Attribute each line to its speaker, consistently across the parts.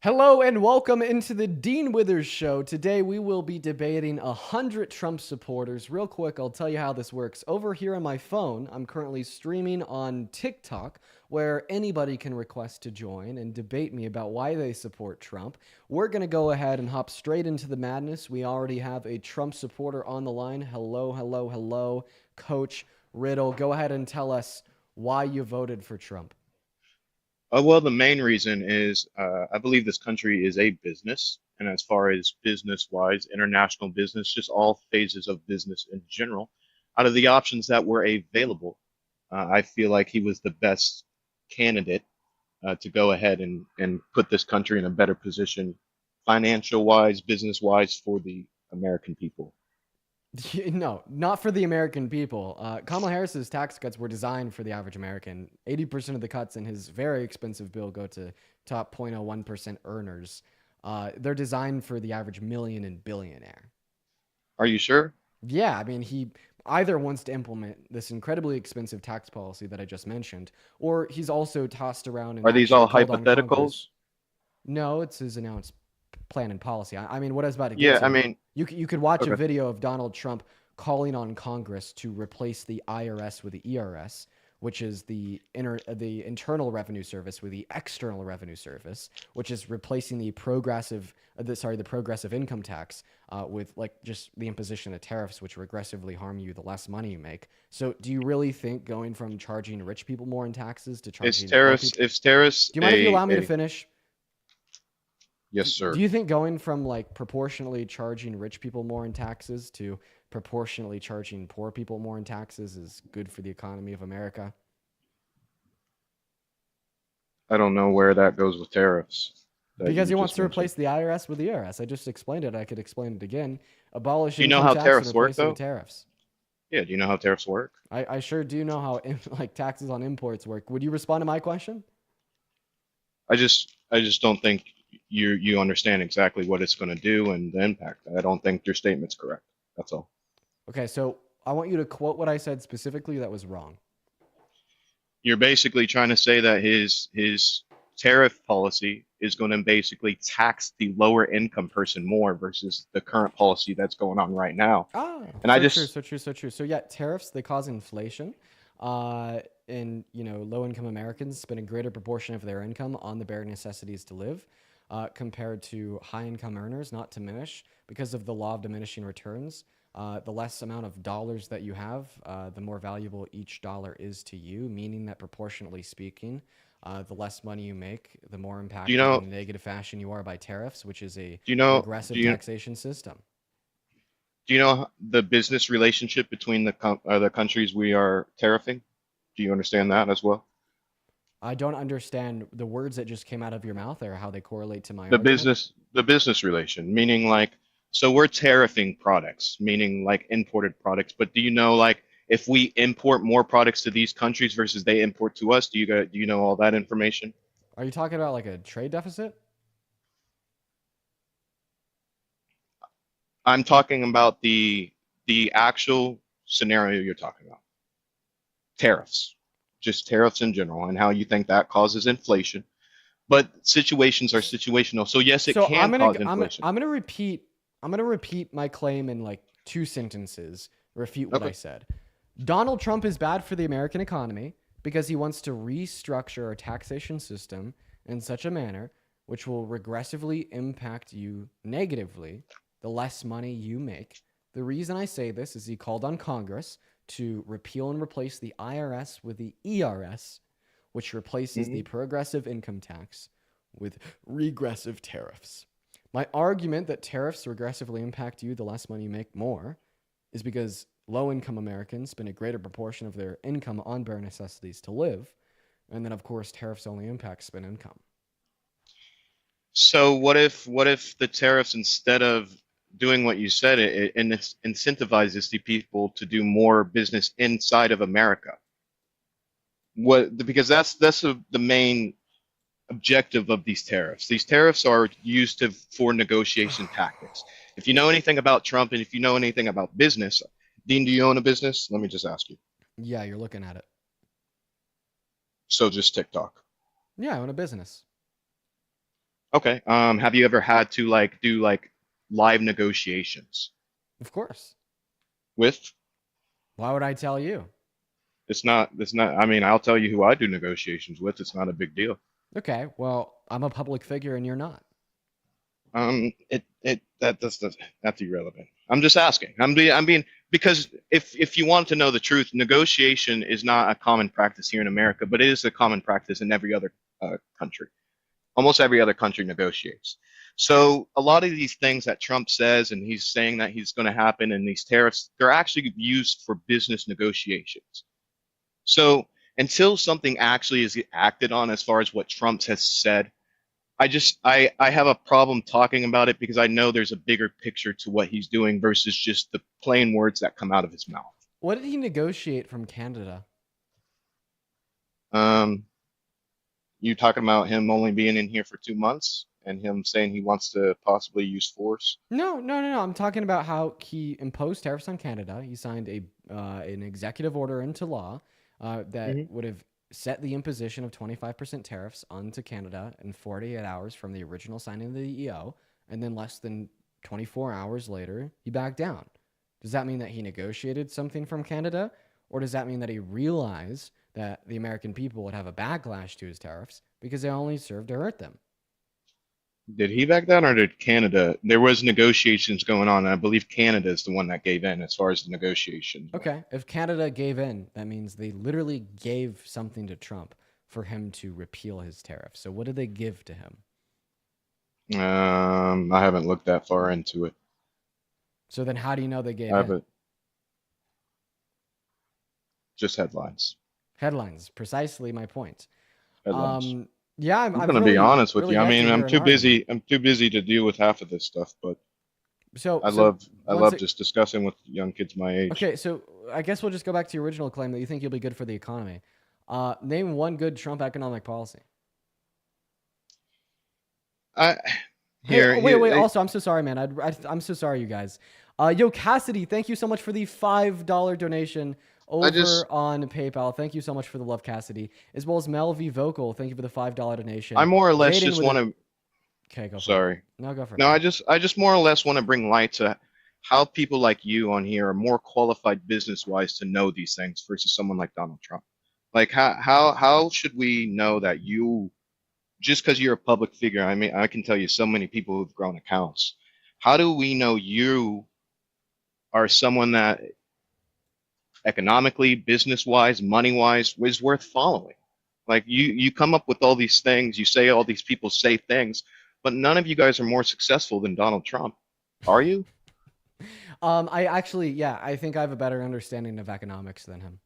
Speaker 1: Hello and welcome into the Dean Withers Show. Today we will be debating 100 Trump supporters. Real quick, I'll tell you how this works. Over here on my phone, I'm currently streaming on TikTok where anybody can request to join and debate me about why they support Trump. We're going to go ahead and hop straight into the madness. We already have a Trump supporter on the line. Hello, hello, hello, Coach Riddle. Go ahead and tell us why you voted for Trump.
Speaker 2: Well, the main reason is I believe this country is a business. And as far as business wise, international business, just all phases of business in general, out of the options that were available, I feel like he was the best candidate to go ahead and put this country in a better position, financial wise, business wise, for the American people.
Speaker 1: No, not for the American people. Kamala Harris's tax cuts were designed for the average American. 80% of the cuts in his very expensive bill go to top 0.01% earners. They're designed for the average million and billionaire.
Speaker 2: Are you sure?
Speaker 1: Yeah, I mean, he either wants to implement this incredibly expensive tax policy that I just mentioned, or he's also tossed around and
Speaker 2: Are these
Speaker 1: actually
Speaker 2: all
Speaker 1: called on Congress.
Speaker 2: hypotheticals?
Speaker 1: No, it's his announced plan and policy. I mean, what I was about to get
Speaker 2: Yeah, I
Speaker 1: to,
Speaker 2: mean,
Speaker 1: you could watch a
Speaker 2: okay.
Speaker 1: video of Donald Trump calling on Congress to replace the IRS with the ERS, which is the internal revenue service with the external revenue service, which is replacing the progressive income tax with like just the imposition of tariffs, which regressively harm you the less money you make. So, do you really think going from charging rich people more in taxes to
Speaker 2: Is
Speaker 1: charging poor
Speaker 2: tariffs
Speaker 1: people?
Speaker 2: is tariffs
Speaker 1: Do you mind if you allow me to
Speaker 2: a
Speaker 1: finish?
Speaker 2: yes,
Speaker 1: Do
Speaker 2: sir.
Speaker 1: you think going from like proportionally charging rich people more in taxes to proportionally charging poor people more in taxes is good for the economy of America?
Speaker 2: I don't know where that goes with tariffs that
Speaker 1: Because
Speaker 2: you
Speaker 1: he wants
Speaker 2: just
Speaker 1: to
Speaker 2: mentioned.
Speaker 1: replace the IRS with the ERS. I just explained it. I could explain it again. Abolish
Speaker 2: Do you know
Speaker 1: income
Speaker 2: how
Speaker 1: tax and
Speaker 2: tariffs work
Speaker 1: replace it with
Speaker 2: though?
Speaker 1: tariffs.
Speaker 2: Yeah, do you know how tariffs work?
Speaker 1: I sure do know how like taxes on imports work. Would you respond to my question?
Speaker 2: I just don't think you understand exactly what it's going to do and the impact. I don't think your statement's correct. That's all.
Speaker 1: Okay, so I want you to quote what I said specifically that was wrong.
Speaker 2: You're basically trying to say that his tariff policy is going to basically tax the lower income person more versus the current policy that's going on right now.
Speaker 1: Ah,
Speaker 2: And I
Speaker 1: so true,
Speaker 2: just
Speaker 1: so true, so true. So yeah, tariffs they cause inflation, and low income Americans spend a greater proportion of their income on the bare necessities to live, compared to high income earners. Not to diminish because of the law of diminishing returns. The less amount of dollars that you have, the more valuable each dollar is to you. Meaning that proportionately speaking, the less money you make, the more
Speaker 2: do you
Speaker 1: impacted in
Speaker 2: know
Speaker 1: a negative fashion you are by tariffs, which is a
Speaker 2: do you know do
Speaker 1: regressive
Speaker 2: you
Speaker 1: taxation system.
Speaker 2: Do you know the business relationship between the countries we are tariffing? Do you understand that as well?
Speaker 1: I don't understand the words that just came out of your mouth or how they correlate to my
Speaker 2: The
Speaker 1: argument.
Speaker 2: business relation, meaning like, so we're tariffing products, meaning like imported products. But do you know like if we import more products to these countries versus they import to us, do you know all that information?
Speaker 1: Are you talking about like a trade deficit?
Speaker 2: I'm talking about the actual scenario you're talking about. Tariffs, just tariffs in general, and how you think that causes inflation. But situations are situational. So yes, it
Speaker 1: So
Speaker 2: can cause inflation.
Speaker 1: I'm gonna repeat my claim in like two sentences, refute what I
Speaker 2: Okay.
Speaker 1: said. Donald Trump is bad for the American economy because he wants to restructure our taxation system in such a manner which will regressively impact you negatively the less money you make. The reason I say this is he called on Congress to repeal and replace the IRS with the ERS, which replaces
Speaker 2: Hmm.
Speaker 1: the progressive income tax with regressive tariffs. My argument that tariffs regressively impact you the less money you make more is because low income Americans spend a greater proportion of their income on bare necessities to live. And then, of course, tariffs only impact spend income.
Speaker 2: So what if the tariffs, instead of doing what you said, it incentivizes the people to do more business inside of America? What, because the main objective of these tariffs. These tariffs are used for negotiation tactics. If you know anything about Trump and if you know anything about business, Dean, do you own a business? Let me just ask you.
Speaker 1: Yeah, you're looking at it.
Speaker 2: So just TikTok.
Speaker 1: Yeah, I own a business.
Speaker 2: Okay. Have you ever had to like do like live negotiations
Speaker 1: Of course.
Speaker 2: with?
Speaker 1: Why would I tell you?
Speaker 2: It's not, I mean, I'll tell you who I do negotiations with. It's not a big deal.
Speaker 1: Okay, well, I'm a public figure and you're not.
Speaker 2: That's irrelevant. I'm just asking. I'm being because if you want to know the truth, negotiation is not a common practice here in America, but it is a common practice in every other country. Almost every other country negotiates. So a lot of these things that Trump says, and he's saying that he's going to happen, and these tariffs, they're actually used for business negotiations. So until something actually is acted on, as far as what Trump has said, I have a problem talking about it because I know there's a bigger picture to what he's doing versus just the plain words that come out of his mouth.
Speaker 1: What did he negotiate from Canada?
Speaker 2: Um, you talking about him only being in here for 2 months and him saying he wants to possibly use force?
Speaker 1: No, no, no, no. I'm talking about how he imposed tariffs on Canada. He signed a an executive order into law that
Speaker 2: Hmm.
Speaker 1: would have set the imposition of 25% tariffs onto Canada in 48 hours from the original signing of the EO, and then less than 24 hours later, he backed down. Does that mean that he negotiated something from Canada, or does that mean that he realized that the American people would have a backlash to his tariffs because they only served to hurt them?
Speaker 2: Did he back down or did Canada? There was negotiations going on, and I believe Canada is the one that gave in as far as the negotiations went.
Speaker 1: Okay, if Canada gave in, that means they literally gave something to Trump for him to repeal his tariff. So what did they give to him?
Speaker 2: I haven't looked that far into it.
Speaker 1: So then how do you know they
Speaker 2: I
Speaker 1: gave in?
Speaker 2: haven't just headlines.
Speaker 1: Headlines, precisely my point.
Speaker 2: Headlines.
Speaker 1: Um, yeah,
Speaker 2: I'm
Speaker 1: I've
Speaker 2: gonna be
Speaker 1: really,
Speaker 2: honest with
Speaker 1: really
Speaker 2: you. I
Speaker 1: yet to
Speaker 2: mean,
Speaker 1: hear an argument.
Speaker 2: I'm too busy to deal with half of this stuff, but
Speaker 1: So,
Speaker 2: I
Speaker 1: so
Speaker 2: love I
Speaker 1: once
Speaker 2: love
Speaker 1: it,
Speaker 2: just discussing with young kids my age.
Speaker 1: okay, so I guess we'll just go back to your original claim that you think you'll be good for the economy. Name one good Trump economic policy.
Speaker 2: I
Speaker 1: Hey,
Speaker 2: here
Speaker 1: oh, wait,
Speaker 2: here
Speaker 1: wait. Also, I'm so sorry, man. I'm so sorry, you guys. Yo, Cassidy, thank you so much for the $5 donation
Speaker 2: I just
Speaker 1: over on PayPal. Thank you so much for the love, Cassidy, as well as Mel V Vocal. Thank you for the $5
Speaker 2: I
Speaker 1: donation.
Speaker 2: more or less
Speaker 1: Jaden
Speaker 2: just
Speaker 1: with
Speaker 2: want
Speaker 1: a
Speaker 2: to
Speaker 1: okay, go for it.
Speaker 2: sorry.
Speaker 1: No, go for it,
Speaker 2: No,
Speaker 1: man.
Speaker 2: I just more or less want to bring light to how people like you on here are more qualified business wise to know these things versus someone like Donald Trump. Like how should we know that you just because you're a public figure, I mean, I can tell you so many people who've grown accounts. How do we know you are someone that economically, business wise, money wise is worth following? Like you come up with all these things, you say all these people say things, but none of you guys are more successful than Donald Trump. Are you?
Speaker 1: I actually, yeah, I think I have a better understanding of economics than him.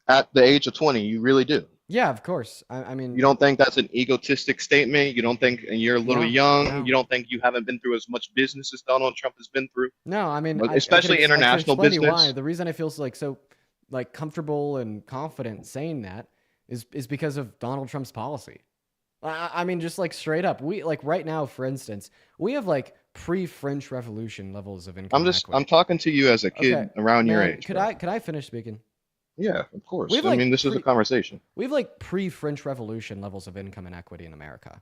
Speaker 2: At the age of 20, you really do.
Speaker 1: Yeah, of course. I
Speaker 2: You
Speaker 1: mean,
Speaker 2: don't think that's an egotistic statement? You don't think and you're a little
Speaker 1: no,
Speaker 2: young? You
Speaker 1: no,
Speaker 2: don't think you haven't been through as much business as Donald Trump has been through?
Speaker 1: no. I mean,
Speaker 2: Especially
Speaker 1: I can
Speaker 2: international
Speaker 1: explain to you why.
Speaker 2: business.
Speaker 1: The reason I feel so like comfortable and confident saying that is because of Donald Trump's policy. I mean, just like straight up, we like right now, for instance, we have like pre-French Revolution levels of income
Speaker 2: I'm
Speaker 1: inequity.
Speaker 2: talking to you as a
Speaker 1: Okay,
Speaker 2: kid around your
Speaker 1: man,
Speaker 2: age, bro.
Speaker 1: could I finish speaking?
Speaker 2: Yeah, of
Speaker 1: We
Speaker 2: course.
Speaker 1: have
Speaker 2: I mean,
Speaker 1: like
Speaker 2: this is a conversation.
Speaker 1: pre-French Revolution levels of income inequity in America.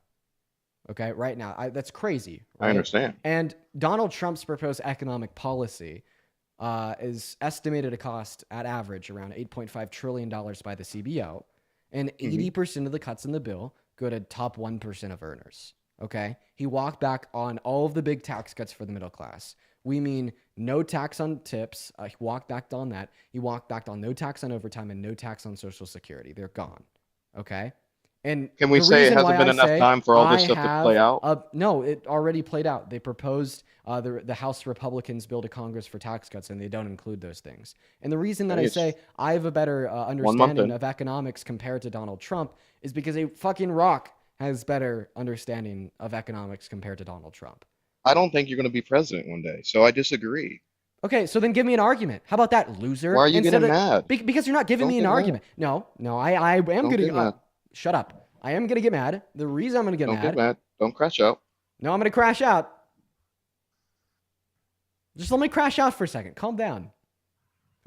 Speaker 1: Okay, right now, that's crazy,
Speaker 2: I
Speaker 1: right?
Speaker 2: understand.
Speaker 1: And Donald Trump's proposed economic policy is estimated to cost, at average, around $8.5 trillion by the CBO, and
Speaker 2: Hmm.
Speaker 1: 80% of the cuts in the bill go to top 1% of earners. Okay? He walked back on all of the big tax cuts for the middle class. We mean no tax on tips. He walked back on that. He walked back on no tax on overtime and no tax on Social Security. They're gone. Okay? And
Speaker 2: Can we
Speaker 1: the
Speaker 2: say it
Speaker 1: reason
Speaker 2: hasn't
Speaker 1: why
Speaker 2: been
Speaker 1: I
Speaker 2: enough
Speaker 1: say
Speaker 2: time for all
Speaker 1: I
Speaker 2: this stuff to play
Speaker 1: have
Speaker 2: out?
Speaker 1: no, it already played out. They proposed the House Republicans bill to Congress for tax cuts, and they don't include those things. And the reason that
Speaker 2: Hey,
Speaker 1: I
Speaker 2: it's
Speaker 1: say I have a better
Speaker 2: 1 month
Speaker 1: understanding
Speaker 2: in.
Speaker 1: of economics compared to Donald Trump is because a fucking rock has better understanding of economics compared to Donald Trump.
Speaker 2: I don't think you're going to be president one day, so I disagree.
Speaker 1: Okay, so then give me an argument. How about that,
Speaker 2: Why
Speaker 1: loser?
Speaker 2: are you
Speaker 1: Instead
Speaker 2: getting
Speaker 1: of
Speaker 2: mad?
Speaker 1: because you're not giving
Speaker 2: Don't
Speaker 1: me an
Speaker 2: get mad.
Speaker 1: argument. No, no, I am
Speaker 2: Don't
Speaker 1: gonna
Speaker 2: get mad.
Speaker 1: shut up. I am gonna get mad. The reason I'm gonna get
Speaker 2: Don't get
Speaker 1: mad,
Speaker 2: mad. Don't crash out.
Speaker 1: no, I'm gonna crash out. Just let me crash out for a second. Calm down.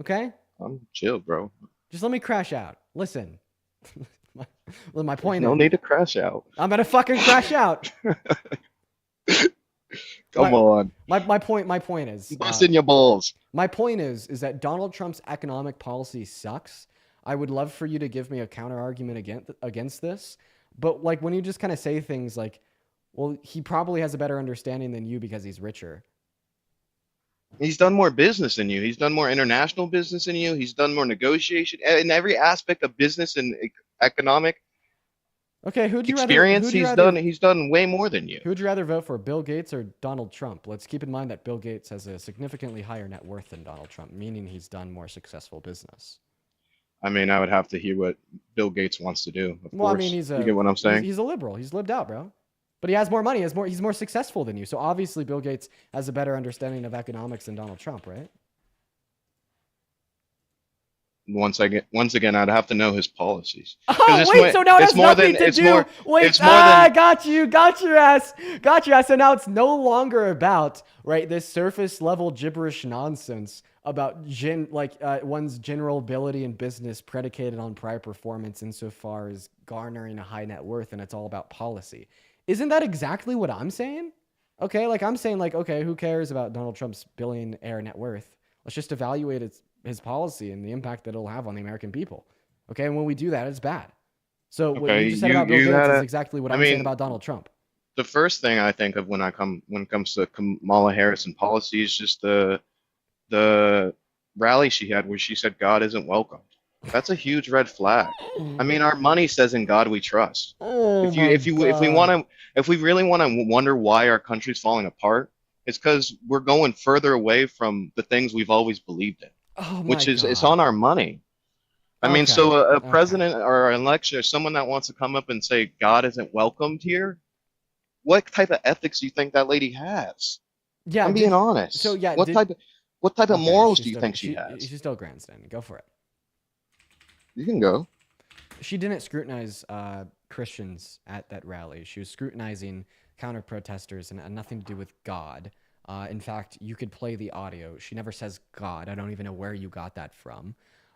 Speaker 1: Okay?
Speaker 2: I'm chill, bro.
Speaker 1: Just let me crash out. Listen. Well, my
Speaker 2: There's
Speaker 1: point
Speaker 2: no
Speaker 1: is,
Speaker 2: need to crash out.
Speaker 1: I'm gonna fucking crash out.
Speaker 2: Come
Speaker 1: My
Speaker 2: on.
Speaker 1: my point is,
Speaker 2: Busting your balls.
Speaker 1: my point is that Donald Trump's economic policy sucks. I would love for you to give me a counter argument against this, but like when you just kind of say things like, "Well, he probably has a better understanding than you because he's richer."
Speaker 2: He's done more business than you. He's done more international business than you. He's done more negotiation in every aspect of business and economic
Speaker 1: Okay,
Speaker 2: experience. He's done way more than you.
Speaker 1: who would you rather vote for, Bill Gates or Donald Trump? Let's keep in mind that Bill Gates has a significantly higher net worth than Donald Trump, meaning he's done more successful business.
Speaker 2: I mean, I would have to hear what Bill Gates wants to do. Of
Speaker 1: Well, I
Speaker 2: course,
Speaker 1: mean,
Speaker 2: you get what I'm saying?
Speaker 1: he's a liberal. He's lived out, bro. But he has more money. He's more successful than you. So obviously, Bill Gates has a better understanding of economics than Donald Trump, right?
Speaker 2: Once again, I'd have to know his policies.
Speaker 1: Oh, wait, so now it has nothing to do. Wait, got you ass. So now it's no longer about, right, this surface level gibberish nonsense about one's general ability in business predicated on prior performance insofar as garnering a high net worth, and it's all about policy. Isn't that exactly what I'm saying? Okay, like I'm saying, like, okay, who cares about Donald Trump's billionaire net worth? Let's just evaluate his policy and the impact that it'll have on the American people. Okay, and when we do that, it's bad. So what you just said about Bill Gates is exactly what I'm saying about Donald Trump.
Speaker 2: The first thing I think of when it comes to Kamala Harris and policy is just the rally she had where she said God isn't welcome. That's a huge red flag. I mean, our money says in God we trust. If we really want to wonder why our country's falling apart, it's because we're going further away from the things we've always believed in, which is it's on our money. I mean, so a president or an election or someone that wants to come up and say God isn't welcomed here, what type of ethics do you think that lady has?
Speaker 1: Yeah,
Speaker 2: I'm being honest.
Speaker 1: So yeah,
Speaker 2: what type of morals do you think she has?
Speaker 1: She's still grandstanding. Go for it.
Speaker 2: You can go.
Speaker 1: She didn't scrutinize Christians at that rally. She was scrutinizing counter-protesters and had nothing to do with God. In fact, you could play the audio. She never says God. I don't even know where you got that from.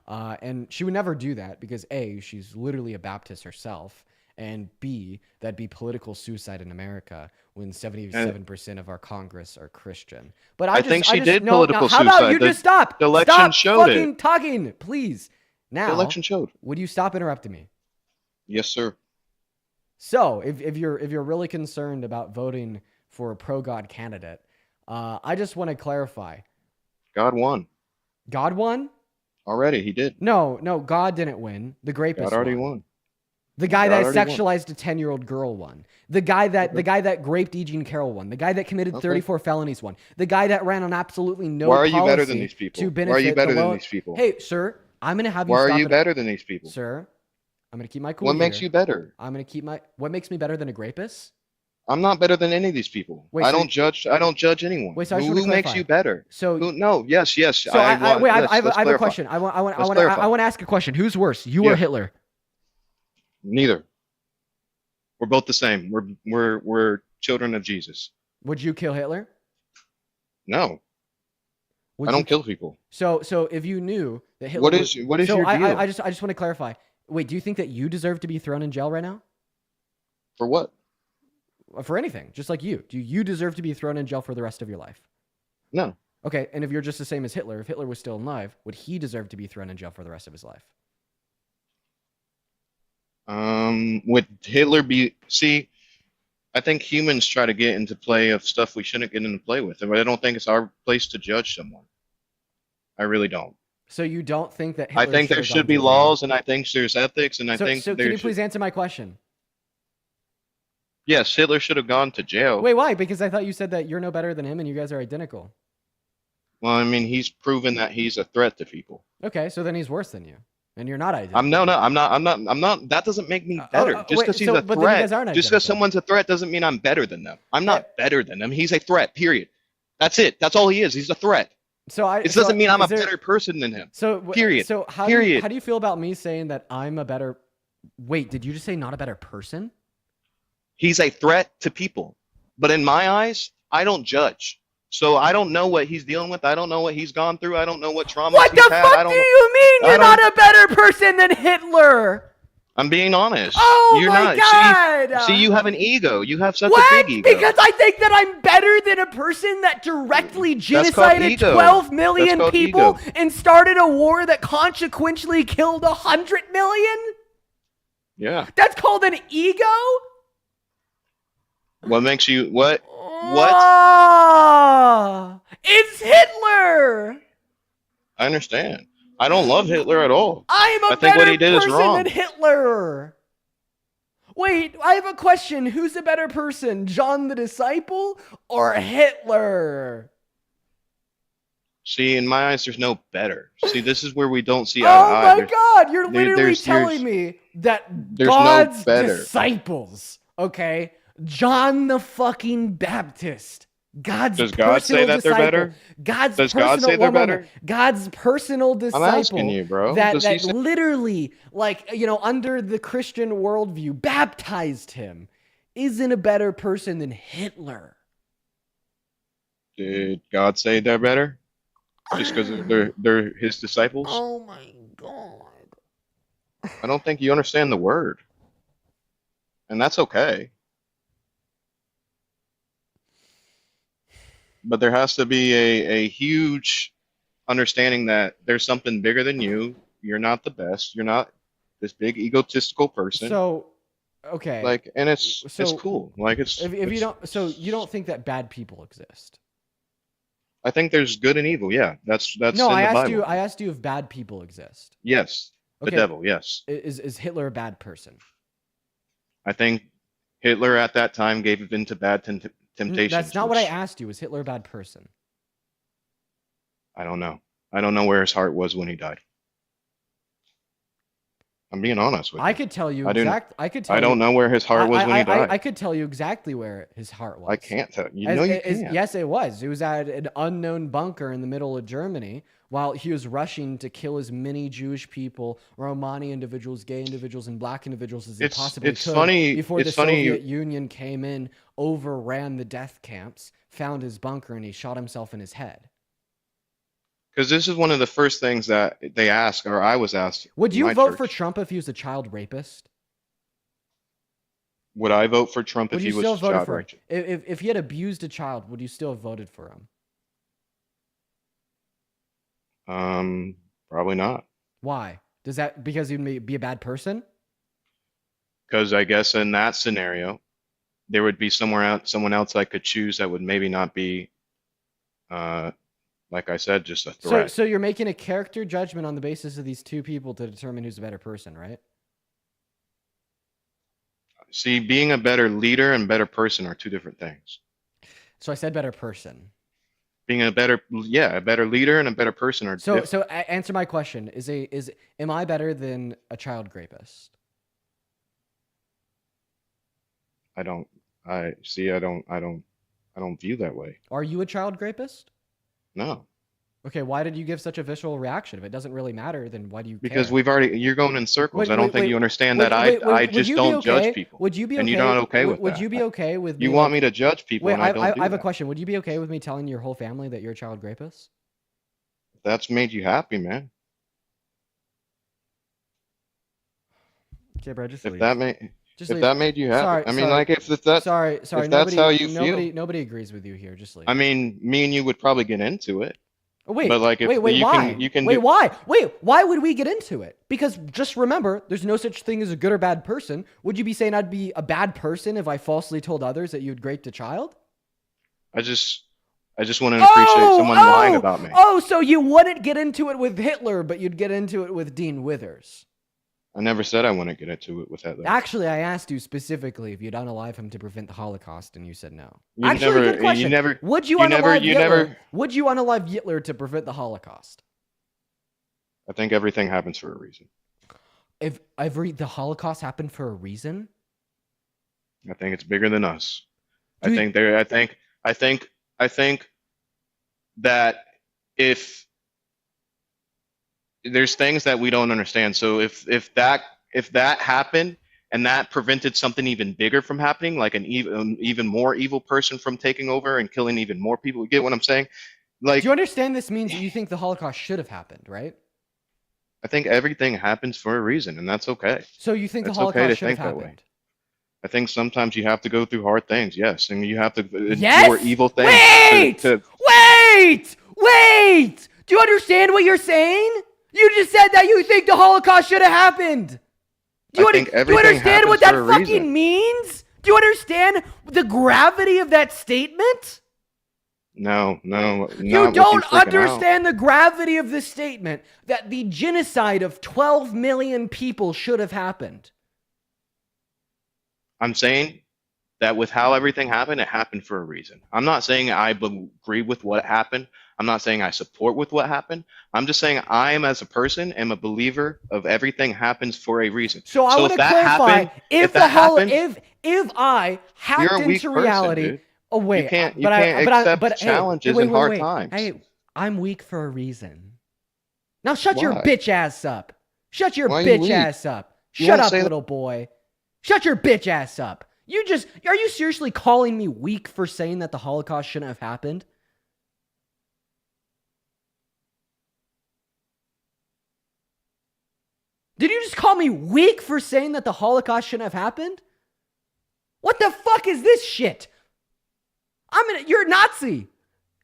Speaker 1: And she would never do that because A, she's literally a Baptist herself, and B, that'd be political suicide in America when 77% of our Congress are Christian. But I think she did political suicide. How about you just stop?
Speaker 2: The election showed it.
Speaker 1: Stop fucking talking, please. Now,
Speaker 2: the election showed.
Speaker 1: Would you stop interrupting me?
Speaker 2: Yes, sir.
Speaker 1: So, if you're really concerned about voting for a pro-God candidate, I just want to clarify.
Speaker 2: God won.
Speaker 1: God won?
Speaker 2: Already, he did.
Speaker 1: No, God didn't win. The rapist
Speaker 2: God already won.
Speaker 1: The guy that sexualized a 10-year-old girl won. The guy that raped E. Jean Carroll won. The guy that committed 34 felonies won. The guy that ran on absolutely no policy.
Speaker 2: Why are you better than these people? Why are you better than these people?
Speaker 1: Hey, sir, I'm going to have you
Speaker 2: stop.
Speaker 1: Why
Speaker 2: are you better than these people?
Speaker 1: Sir, I'm going to keep my cool.
Speaker 2: What makes you better?
Speaker 1: What makes me better than a rapist?
Speaker 2: I'm not better than any of these people.
Speaker 1: Wait,
Speaker 2: I don't judge anyone.
Speaker 1: Wait, so
Speaker 2: who makes you better?
Speaker 1: So
Speaker 2: no, yes.
Speaker 1: So I have a question. I want to ask a question. Who's worse, you or Hitler?
Speaker 2: Neither. We're both the same. We're children of Jesus.
Speaker 1: Would you kill Hitler?
Speaker 2: No. I don't kill people.
Speaker 1: So if you knew that Hitler,
Speaker 2: what is your deal?
Speaker 1: I just want to clarify. Wait, do you think that you deserve to be thrown in jail right now?
Speaker 2: For what?
Speaker 1: For anything, just like you. Do you deserve to be thrown in jail for the rest of your life?
Speaker 2: No.
Speaker 1: Okay, and if you're just the same as Hitler, if Hitler was still alive, would he deserve to be thrown in jail for the rest of his life?
Speaker 2: Would Hitler be... See, I think humans try to get into play of stuff we shouldn't get into play with, but I don't think it's our place to judge someone. I really don't.
Speaker 1: So you don't think that Hitler
Speaker 2: I think there should be laws, and I think there's ethics, and I think...
Speaker 1: So can you please answer my question?
Speaker 2: Yes, Hitler should have gone to jail.
Speaker 1: Wait, why? Because I thought you said that you're no better than him and you guys are identical.
Speaker 2: Well, I mean, he's proven that he's a threat to people.
Speaker 1: Okay, so then he's worse than you. And you're not identical.
Speaker 2: I'm not. That doesn't make me better. Just because he's a threat. Just because someone's a threat doesn't mean I'm better than them. I'm not better than them. He's a threat, period. That's it. That's all he is. He's a threat. It doesn't mean I'm a better person than him. Period.
Speaker 1: So how do you feel about me saying that I'm a better... Wait, did you just say not a better person?
Speaker 2: He's a threat to people. But in my eyes, I don't judge. So I don't know what he's dealing with. I don't know what he's gone through. I don't know what trauma he's had.
Speaker 1: What the fuck do you mean you're not a better person than Hitler?
Speaker 2: I'm being honest.
Speaker 1: Oh
Speaker 2: You're
Speaker 1: my
Speaker 2: not. See,
Speaker 1: god!
Speaker 2: you have an ego. You have such a
Speaker 1: What?
Speaker 2: big ego.
Speaker 1: Because I think that I'm better than a person that directly
Speaker 2: That's called
Speaker 1: genocided
Speaker 2: ego.
Speaker 1: 12
Speaker 2: That's
Speaker 1: million
Speaker 2: called
Speaker 1: people
Speaker 2: ego.
Speaker 1: and started a war that consequentially killed 100 million?
Speaker 2: Yeah.
Speaker 1: That's called an ego?
Speaker 2: What makes you what? What?
Speaker 1: Ah, it's Hitler!
Speaker 2: I understand. I don't love Hitler at all.
Speaker 1: I am
Speaker 2: I
Speaker 1: a
Speaker 2: think what
Speaker 1: better
Speaker 2: he did is
Speaker 1: person than
Speaker 2: wrong.
Speaker 1: Hitler! Wait, I have a question. Who's a better person, John the Disciple or Hitler?
Speaker 2: See, in my eyes, there's no better. See, this is where we don't see eye to
Speaker 1: Oh
Speaker 2: eye.
Speaker 1: my god, you're literally
Speaker 2: There's
Speaker 1: telling me that
Speaker 2: there's no
Speaker 1: God's
Speaker 2: better.
Speaker 1: disciples, okay? John the fucking Baptist, God's
Speaker 2: Does God say
Speaker 1: personal
Speaker 2: that they're
Speaker 1: disciple,
Speaker 2: better?
Speaker 1: God's
Speaker 2: Does God
Speaker 1: personal
Speaker 2: say they're
Speaker 1: one moment,
Speaker 2: better?
Speaker 1: God's personal
Speaker 2: I'm asking
Speaker 1: disciple
Speaker 2: you, bro.
Speaker 1: that
Speaker 2: Does he
Speaker 1: that
Speaker 2: say?
Speaker 1: literally, like, under the Christian worldview, baptized him, isn't a better person than Hitler.
Speaker 2: Did God say they're better? Just because they're his disciples?
Speaker 1: Oh my god.
Speaker 2: I don't think you understand the word, and that's okay. But there has to be a huge understanding that there's something bigger than you. You're not the best. You're not this big egotistical person.
Speaker 1: So, okay.
Speaker 2: Like, and it's
Speaker 1: So
Speaker 2: cool. Like
Speaker 1: if you don't, so you
Speaker 2: it's
Speaker 1: don't think that bad people exist?
Speaker 2: I think there's good and evil. Yeah, that's
Speaker 1: No,
Speaker 2: in
Speaker 1: I
Speaker 2: the
Speaker 1: asked you.
Speaker 2: Bible.
Speaker 1: I asked you if bad people exist.
Speaker 2: Yes, the
Speaker 1: Okay,
Speaker 2: devil. Yes,
Speaker 1: is Hitler a bad person?
Speaker 2: I think Hitler at that time gave in to bad
Speaker 1: That's
Speaker 2: temptations,
Speaker 1: not what I
Speaker 2: which
Speaker 1: asked you. Is Hitler a bad person?
Speaker 2: I don't know. I don't know where his heart was when he died. I'm being honest with
Speaker 1: I
Speaker 2: you.
Speaker 1: could tell you
Speaker 2: I do.
Speaker 1: exact. I could
Speaker 2: I
Speaker 1: tell
Speaker 2: don't
Speaker 1: you.
Speaker 2: know where his heart was when he
Speaker 1: I
Speaker 2: died.
Speaker 1: could tell you exactly where his heart
Speaker 2: I
Speaker 1: was.
Speaker 2: can't tell. You know you can't.
Speaker 1: Yes, it was. It was at an unknown bunker in the middle of Germany while he was rushing to kill as many Jewish people, Romani individuals, gay individuals, and black individuals as he possibly
Speaker 2: It's
Speaker 1: could
Speaker 2: funny.
Speaker 1: before the
Speaker 2: It's funny.
Speaker 1: Soviet Union came in, overran the death camps, found his bunker, and he shot himself in his head.
Speaker 2: Because this is one of the first things that they ask, or I was asked
Speaker 1: Would
Speaker 2: in
Speaker 1: you
Speaker 2: my
Speaker 1: vote for
Speaker 2: church.
Speaker 1: Trump if he was a child rapist?
Speaker 2: Would I vote for Trump
Speaker 1: Would
Speaker 2: if
Speaker 1: you
Speaker 2: he was
Speaker 1: still have voted
Speaker 2: child
Speaker 1: for him?
Speaker 2: righteous?
Speaker 1: If he had abused a child, would you still have voted for him?
Speaker 2: Probably not.
Speaker 1: Why? Does that because he'd be a bad person?
Speaker 2: Because I guess in that scenario, there would be someone else I could choose that would maybe not be, uh, like I said, just a
Speaker 1: So,
Speaker 2: threat.
Speaker 1: so you're making a character judgment on the basis of these two people to determine who's a better person, right?
Speaker 2: See, being a better leader and better person are two different things.
Speaker 1: So I said better person.
Speaker 2: Being a better, yeah, a better leader and a better person are
Speaker 1: So,
Speaker 2: different.
Speaker 1: so answer my question: am I better than a child rapist?
Speaker 2: I don't, I see, I don't view that way.
Speaker 1: Are you a child rapist?
Speaker 2: No.
Speaker 1: Okay, why did you give such a visceral reaction? If it doesn't really matter, then why do you
Speaker 2: Because
Speaker 1: care?
Speaker 2: you're going in circles.
Speaker 1: Wait,
Speaker 2: I don't
Speaker 1: wait,
Speaker 2: think
Speaker 1: wait.
Speaker 2: you understand that I
Speaker 1: Would
Speaker 2: just
Speaker 1: you be
Speaker 2: don't judge
Speaker 1: okay?
Speaker 2: people.
Speaker 1: Would you be
Speaker 2: And you're
Speaker 1: okay?
Speaker 2: not okay with
Speaker 1: Would
Speaker 2: that.
Speaker 1: you be okay with
Speaker 2: You
Speaker 1: me
Speaker 2: want
Speaker 1: like?
Speaker 2: me to judge people
Speaker 1: Wait,
Speaker 2: and I don't do
Speaker 1: I have a
Speaker 2: that.
Speaker 1: question. Would you be okay with me telling your whole family that you're a child rapist?
Speaker 2: If that's made you happy, man.
Speaker 1: Okay, bro, just
Speaker 2: If
Speaker 1: leave.
Speaker 2: that made
Speaker 1: Just
Speaker 2: if
Speaker 1: leave.
Speaker 2: that made you happy.
Speaker 1: Sorry,
Speaker 2: I mean,
Speaker 1: sorry,
Speaker 2: like if that's
Speaker 1: sorry.
Speaker 2: if that's how you
Speaker 1: Nobody,
Speaker 2: feel.
Speaker 1: nobody agrees with you here. Just leave.
Speaker 2: I mean, me and you would probably get into it.
Speaker 1: Oh,
Speaker 2: But like if
Speaker 1: wait, why?
Speaker 2: you can
Speaker 1: Wait,
Speaker 2: do
Speaker 1: why? Wait, why would we get into it? Because just remember, there's no such thing as a good or bad person. Would you be saying I'd be a bad person if I falsely told others that you'd raped a child?
Speaker 2: I just wouldn't appreciate someone lying about me.
Speaker 1: Oh, so you wouldn't get into it with Hitler, but you'd get into it with Dean Withers.
Speaker 2: I never said I wouldn't get into it with Hitler.
Speaker 1: Actually, I asked you specifically if you'd unalive him to prevent the Holocaust, and you said no.
Speaker 2: You
Speaker 1: Actually,
Speaker 2: never
Speaker 1: good question.
Speaker 2: you never
Speaker 1: Would you
Speaker 2: you
Speaker 1: unalive
Speaker 2: never
Speaker 1: Hitler? Would you unalive Hitler to prevent the Holocaust?
Speaker 2: I think everything happens for a reason.
Speaker 1: If the Holocaust happened for a reason,
Speaker 2: I think it's bigger than us.
Speaker 1: Do you-
Speaker 2: I think that if there's things that we don't understand. So if that happened and that prevented something even bigger from happening, like an even more evil person from taking over and killing even more people, you get what I'm saying? Like
Speaker 1: do you understand this means that you think the Holocaust should have happened, right?
Speaker 2: I think everything happens for a reason, and that's okay.
Speaker 1: So you think the
Speaker 2: It's okay
Speaker 1: Holocaust
Speaker 2: to
Speaker 1: should have
Speaker 2: think that way.
Speaker 1: happened?
Speaker 2: I think sometimes you have to go through hard things, yes, and you have to endure
Speaker 1: Yes?
Speaker 2: evil things
Speaker 1: Wait!
Speaker 2: to
Speaker 1: Wait! Wait! Do you understand what you're saying? You just said that you think the Holocaust should have happened.
Speaker 2: I think
Speaker 1: Do you
Speaker 2: everything
Speaker 1: understand what
Speaker 2: happens for
Speaker 1: that
Speaker 2: a
Speaker 1: fucking
Speaker 2: reason.
Speaker 1: means? Do you understand the gravity of that statement?
Speaker 2: No, no,
Speaker 1: You
Speaker 2: not with you
Speaker 1: don't
Speaker 2: freaking out.
Speaker 1: understand the gravity of the statement that the genocide of 12 million people should have happened.
Speaker 2: I'm saying that with how everything happened, it happened for a reason. I'm not saying I agree with what happened. I'm not saying I support with what happened. I'm just saying I am as a person am a believer of everything happens for a reason.
Speaker 1: So I
Speaker 2: So
Speaker 1: want to clarify
Speaker 2: if that happened,
Speaker 1: if I
Speaker 2: you're
Speaker 1: hacked
Speaker 2: a weak
Speaker 1: into
Speaker 2: person,
Speaker 1: reality.
Speaker 2: dude.
Speaker 1: Oh
Speaker 2: You
Speaker 1: wait,
Speaker 2: can't you can't accept
Speaker 1: but hey,
Speaker 2: challenges
Speaker 1: wait,
Speaker 2: in
Speaker 1: wait,
Speaker 2: hard
Speaker 1: wait.
Speaker 2: times.
Speaker 1: Hey, I'm weak for a reason. Now shut your
Speaker 2: Why?
Speaker 1: bitch ass up. Shut your
Speaker 2: Why are you
Speaker 1: bitch
Speaker 2: weak?
Speaker 1: ass up.
Speaker 2: You
Speaker 1: Shut
Speaker 2: won't
Speaker 1: up,
Speaker 2: say that.
Speaker 1: little boy. Shut your bitch ass up. Are you seriously calling me weak for saying that the Holocaust shouldn't have happened? Did you just call me weak for saying that the Holocaust shouldn't have happened? What the fuck is this shit? You're Nazi.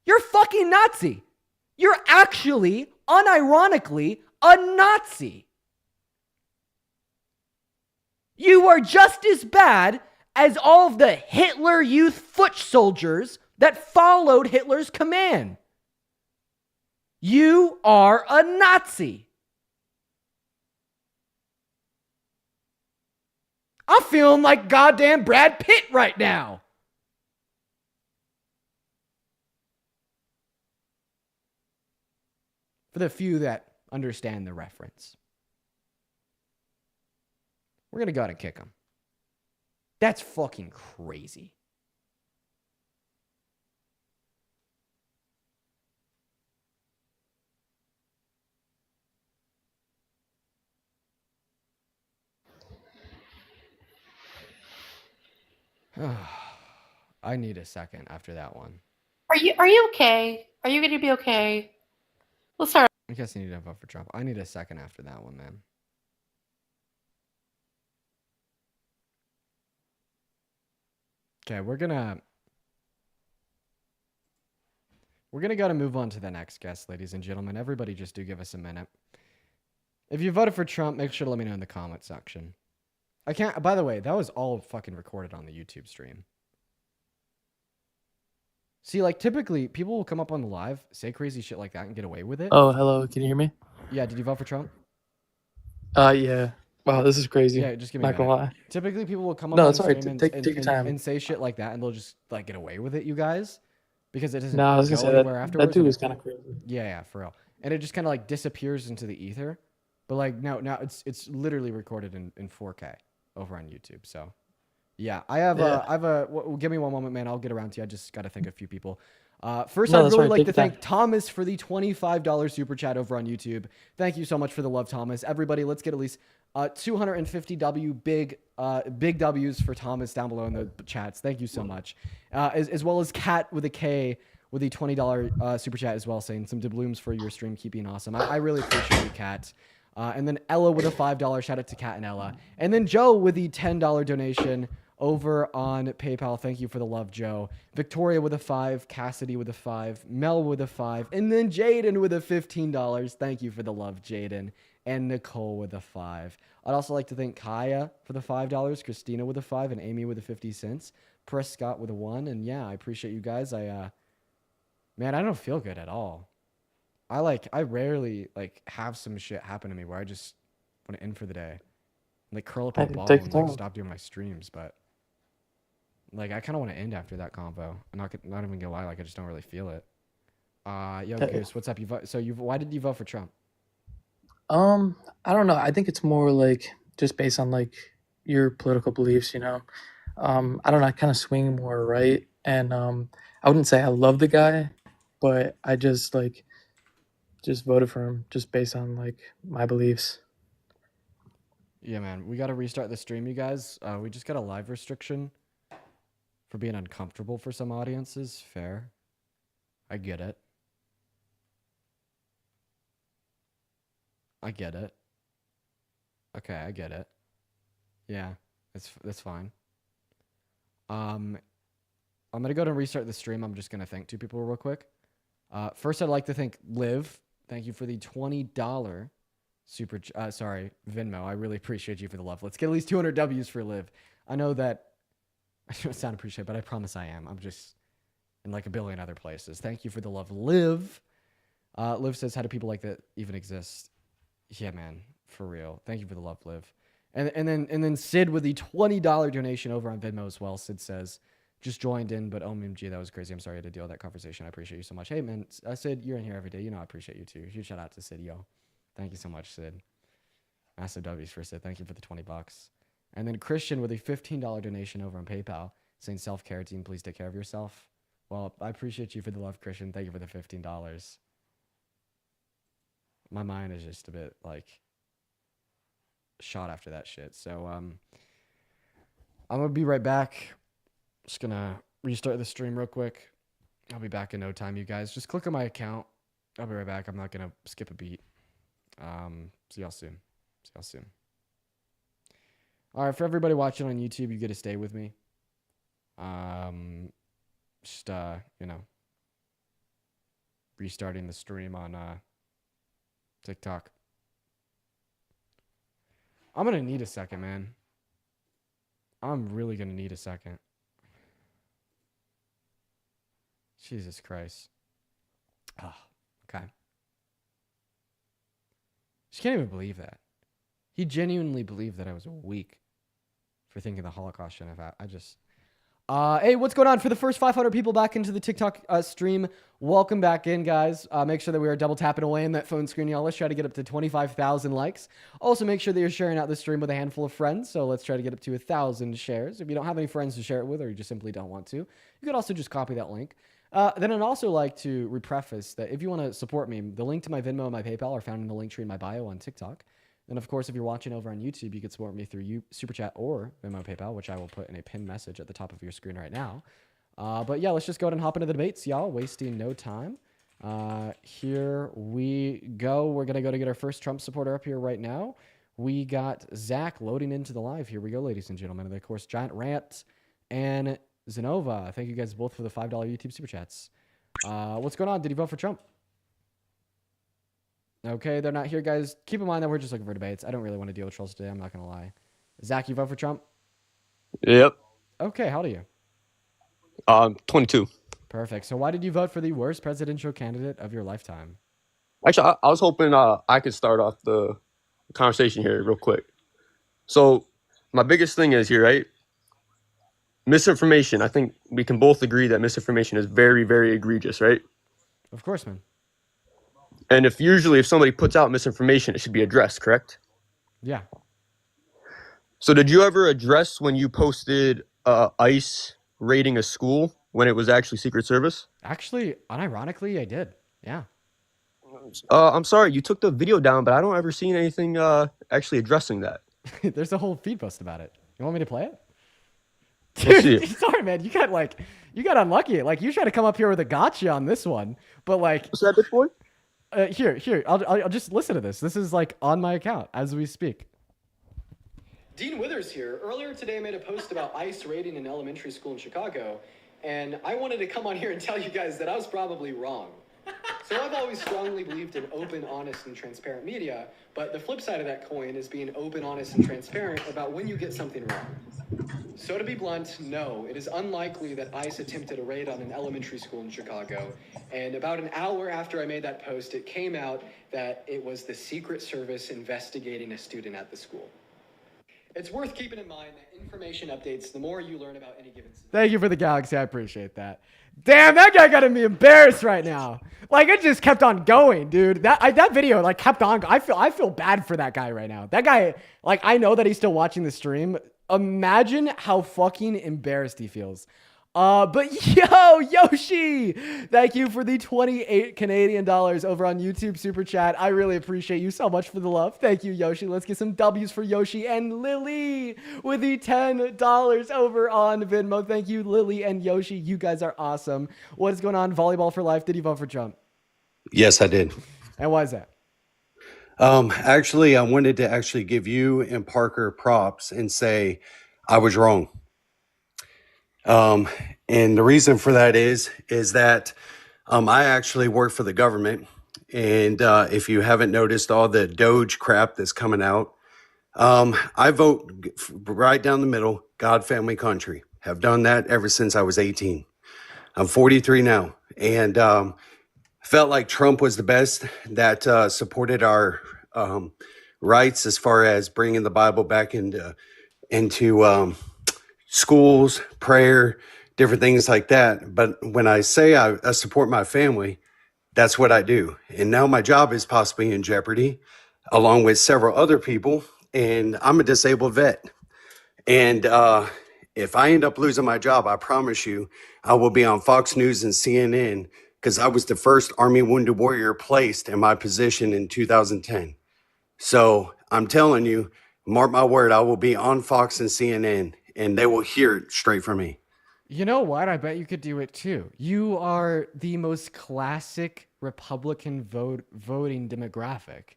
Speaker 1: You're fucking Nazi. You're actually, unironically, a Nazi. You are just as bad as all of the Hitler Youth foot soldiers that followed Hitler's command. You are a Nazi. I'm feeling like goddamn Brad Pitt right now. For the few that understand the reference, we're going to go ahead and kick him. That's fucking crazy. I need a second after that one.
Speaker 3: Are you okay? Are you going to be okay? Well, sorry.
Speaker 1: I guess I need to vote for Trump. I need a second after that one, man. Okay, we're gonna go to move on to the next guest, ladies and gentlemen. Everybody just do give us a minute. If you voted for Trump, make sure to let me know in the comment section. I can't, by the way, that was all fucking recorded on the YouTube stream. See, like, typically, people will come up on the live, say crazy shit like that, and get away with it.
Speaker 4: Oh, hello. Can you hear me?
Speaker 1: Yeah, did you vote for Trump?
Speaker 4: Yeah. Wow, this is crazy.
Speaker 1: Yeah, just give me a
Speaker 4: Not gonna
Speaker 1: minute.
Speaker 4: lie.
Speaker 1: Typically, people will come up
Speaker 4: No,
Speaker 1: on
Speaker 4: it's
Speaker 1: the
Speaker 4: alright.
Speaker 1: stream
Speaker 4: Take your time.
Speaker 1: and say shit like that, and they'll just, like, get away with it, you guys. Because it doesn't
Speaker 4: No, I was gonna
Speaker 1: go
Speaker 4: say
Speaker 1: anywhere
Speaker 4: that
Speaker 1: afterwards.
Speaker 4: dude
Speaker 1: and
Speaker 4: was kind of crazy.
Speaker 1: yeah, for real. And it just kind of, like, disappears into the ether. But, like, now it's literally recorded in 4K over on YouTube, so... Yeah, give me one moment, man. I'll get around to you. I just got to thank a few people. First,
Speaker 4: No,
Speaker 1: I'd
Speaker 4: that's
Speaker 1: really
Speaker 4: right.
Speaker 1: like
Speaker 4: Take
Speaker 1: to
Speaker 4: your time.
Speaker 1: thank Thomas for the $25 super chat over on YouTube. Thank you so much for the love, Thomas. Everybody, let's get at least 250 big W's for Thomas down below in the chats. Thank you so much. As well as Kat with a K with the $20 super chat as well, saying some doubloons for your stream keeping awesome. I really appreciate you, Kat. And then Ella with a $5 shout out to Kat and Ella. And then Joe with the $10 donation over on PayPal. Thank you for the love, Joe. Victoria with a 5, Cassidy with a 5, Mel with a 5, and then Jaden with a $15. Thank you for the love, Jaden. And Nicole with a 5. I'd also like to thank Kaya for the $5, Christina with a 5, and Amy with a 50 cents. Prescott with a 1. And yeah, I appreciate you guys. Man, I don't feel good at all. I rarely like have some shit happen to me where I just want to end for the day. Like curl up in a
Speaker 4: Hey,
Speaker 1: ball
Speaker 4: take
Speaker 1: and
Speaker 4: your
Speaker 1: like
Speaker 4: time.
Speaker 1: stop doing my streams, but like I kind of want to end after that convo. I'm not even gonna lie, like I just don't really feel it. Yo,
Speaker 4: Hey.
Speaker 1: Goose, what's up? Why did you vote for Trump?
Speaker 4: I don't know. I think it's more like just based on like your political beliefs, you know. I don't know. I kind of swing more right, and I wouldn't say I love the guy, but I just voted for him just based on like my beliefs.
Speaker 1: Yeah, man, we got to restart the stream, you guys. We just got a live restriction for being uncomfortable for some audiences. Fair, I get it. I get it. Okay, I get it. Yeah, that's fine. I'm gonna go and restart the stream. I'm just gonna thank two people real quick. First, I'd like to thank Liv. Thank you for the $20 Venmo. I really appreciate you for the love. Let's get at least 200 W's for Liv. I know that I don't sound appreciated, but I promise I am. I'm just in like a billion other places. Thank you for the love, Liv. Liv says, how do people like that even exist? Yeah, man, for real. Thank you for the love, Liv. And then Sid with the $20 donation over on Venmo as well. Sid says, just joined in, but OMG, that was crazy. I'm sorry I had to deal with that conversation. I appreciate you so much. Hey, man, Sid, you're in here every day. You know I appreciate you too. Huge shout out to Sid, yo. Thank you so much, Sid. Massive W's for Sid. Thank you for the $20. And then Christian with a $15 donation over on PayPal saying, self-care team, please take care of yourself. Well, I appreciate you for the love, Christian. Thank you for the $15. My mind is just a bit like shot after that shit. So I'm gonna be right back. Just gonna restart the stream real quick. I'll be back in no time, you guys. Just click on my account. I'll be right back. I'm not gonna skip a beat. See y'all soon. All right, for everybody watching on YouTube, you get to stay with me. Just restarting the stream on TikTok. I'm gonna need a second, man. I'm really gonna need a second. Jesus Christ. Oh, okay. Just can't even believe that. He genuinely believed that I was weak for thinking the Holocaust shouldn't have happened. Hey, what's going on? For the first 500 people back into the TikTok stream, welcome back in, guys. Make sure that we are double tapping away in that phone screen, y'all. Let's try to get up to 25,000 likes. Also, make sure that you're sharing out the stream with a handful of friends. So let's try to get up to 1,000 shares. If you don't have any friends to share it with, or you just simply don't want to, you could also just copy that link. Then I'd also like to repreface that if you want to support me, the link to my Venmo and my PayPal are found in the link tree in my bio on TikTok. And of course, if you're watching over on YouTube, you can support me through Super Chat or Venmo PayPal, which I will put in a pinned message at the top of your screen right now. But yeah, let's just go ahead and hop into the debates, y'all. Wasting no time. Here we go. We're going to get our first Trump supporter up here right now. We got Zach loading into the live. Here we go, ladies and gentlemen. And of course, Giant Rant and Zenova. Thank you guys both for the $5 YouTube Super Chats. What's going on? Did you vote for Trump? Okay, they're not here, guys. Keep in mind that we're just looking for debates. I don't really want to deal with trolls today. I'm not going to lie. Zach, you vote for Trump?
Speaker 5: Yep.
Speaker 1: Okay, how old are you?
Speaker 5: 22.
Speaker 1: Perfect. So why did you vote for the worst presidential candidate of your lifetime?
Speaker 5: Actually, I was hoping I could start off the conversation here real quick. So my biggest thing is here, right? Misinformation. I think we can both agree that misinformation is very, very egregious, right?
Speaker 1: Of course, man.
Speaker 5: And if somebody puts out misinformation, it should be addressed, correct?
Speaker 1: Yeah.
Speaker 5: So did you ever address when you posted ICE raiding a school when it was actually Secret Service?
Speaker 1: Actually, unironically, I did. Yeah.
Speaker 5: I'm sorry, you took the video down, but I don't ever see anything actually addressing that.
Speaker 1: There's a whole feed post about it. You want me to play it?
Speaker 5: Let's see
Speaker 1: Dude,
Speaker 5: it.
Speaker 1: sorry, man. You got unlucky. Like, you tried to come up here with a gotcha on this one, but like,
Speaker 5: What's that, bitch boy?
Speaker 1: here. I'll just listen to this. This is like on my account as we speak. Dean Withers here. Earlier today, I made a post about ICE raiding an elementary school in Chicago, and I wanted to come on here and tell you guys that I was probably wrong. So I've always strongly believed in open, honest, and transparent media, but the flip side of that coin is being open, honest, and transparent about when you get something wrong. So to be blunt, no, it is unlikely that ICE attempted a raid on an elementary school in Chicago, and about an hour after I made that post, it came out that it was the Secret Service investigating a student at the school. It's worth keeping in mind that information updates the more you learn about any given situation. Thank you for the galaxy. I appreciate that. Damn, that guy got me embarrassed right now. Like, it just kept on going, dude. That video like kept on. I feel bad for that guy right now. That guy, like, I know that he's still watching the stream. Imagine how fucking embarrassed he feels. But yo, Yoshi, thank you for the 28 Canadian dollars over on YouTube Super Chat. I really appreciate you so much for the love. Thank you, Yoshi. Let's get some W's for Yoshi and Lily with the $10 over on Venmo. Thank you, Lily and Yoshi. You guys are awesome. What is going on? Volleyball for life. Did you vote for Trump?
Speaker 6: Yes, I did.
Speaker 1: And why is that?
Speaker 6: Actually, I wanted to actually give you and Parker props and say I was wrong. Um, and the reason for that is that I actually work for the government, and if you haven't noticed all the Doge crap that's coming out, I vote right down the middle, God, family, country. Have done that ever since I was 18. I'm 43 now, and felt like Trump was the best that supported our rights as far as bringing the Bible back into schools, prayer, different things like that. But when I say I support my family, that's what I do. And now my job is possibly in jeopardy, along with several other people. And I'm a disabled vet. And if I end up losing my job, I promise you, I will be on Fox News and CNN because I was the first Army Wounded Warrior placed in my position in 2010. So I'm telling you, mark my word, I will be on Fox and CNN, and they will hear it straight from me.
Speaker 1: You know what? I bet you could do it too. You are the most classic Republican voting demographic.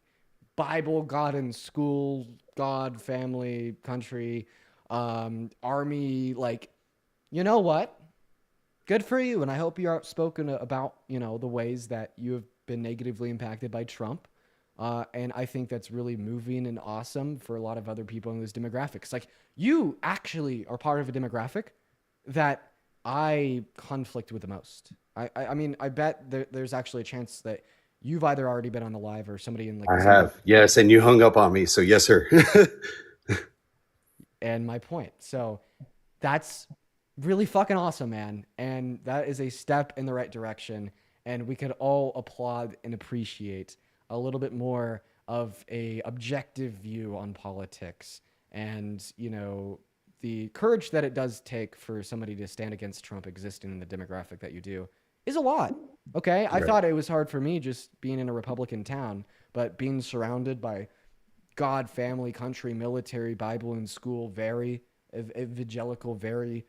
Speaker 1: Bible, God in school, God, family, country, army. Like, you know what? Good for you. And I hope you're outspoken about, the ways that you have been negatively impacted by Trump. And I think that's really moving and awesome for a lot of other people in those demographics. Like, you actually are part of a demographic that I conflict with the most. I mean, I bet there's actually a chance that you've either already been on the live or somebody in like
Speaker 6: I
Speaker 1: this.
Speaker 6: have, yes, and you hung up on me, so yes, sir.
Speaker 1: And my point. So that's really fucking awesome, man. And that is a step in the right direction. And we could all applaud and appreciate a little bit more of a objective view on politics and, the courage that it does take for somebody to stand against Trump existing in the demographic that you do is a lot. Okay. I
Speaker 6: Right.
Speaker 1: thought it was hard for me just being in a Republican town, but being surrounded by God, family, country, military, Bible, and school, very evangelical, very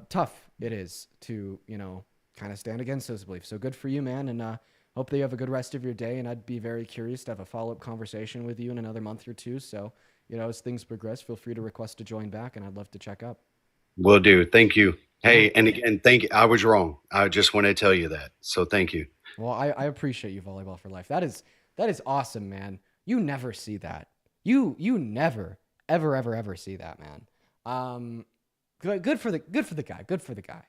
Speaker 1: tough it is to, kind of stand against those beliefs. So good for you, man. And hope that you have a good rest of your day. And I'd be very curious to have a follow-up conversation with you in another month or two. So, as things progress, feel free to request to join back, and I'd love to check up.
Speaker 6: Will do. Thank you. Hey,
Speaker 1: Yeah.
Speaker 6: and again, thank you. I was wrong. I just want to tell you that. So thank you.
Speaker 1: Well, I appreciate you, Volleyball for Life. That is awesome, man. You never see that. You never ever see that, man. Good for the guy. Good for the guy.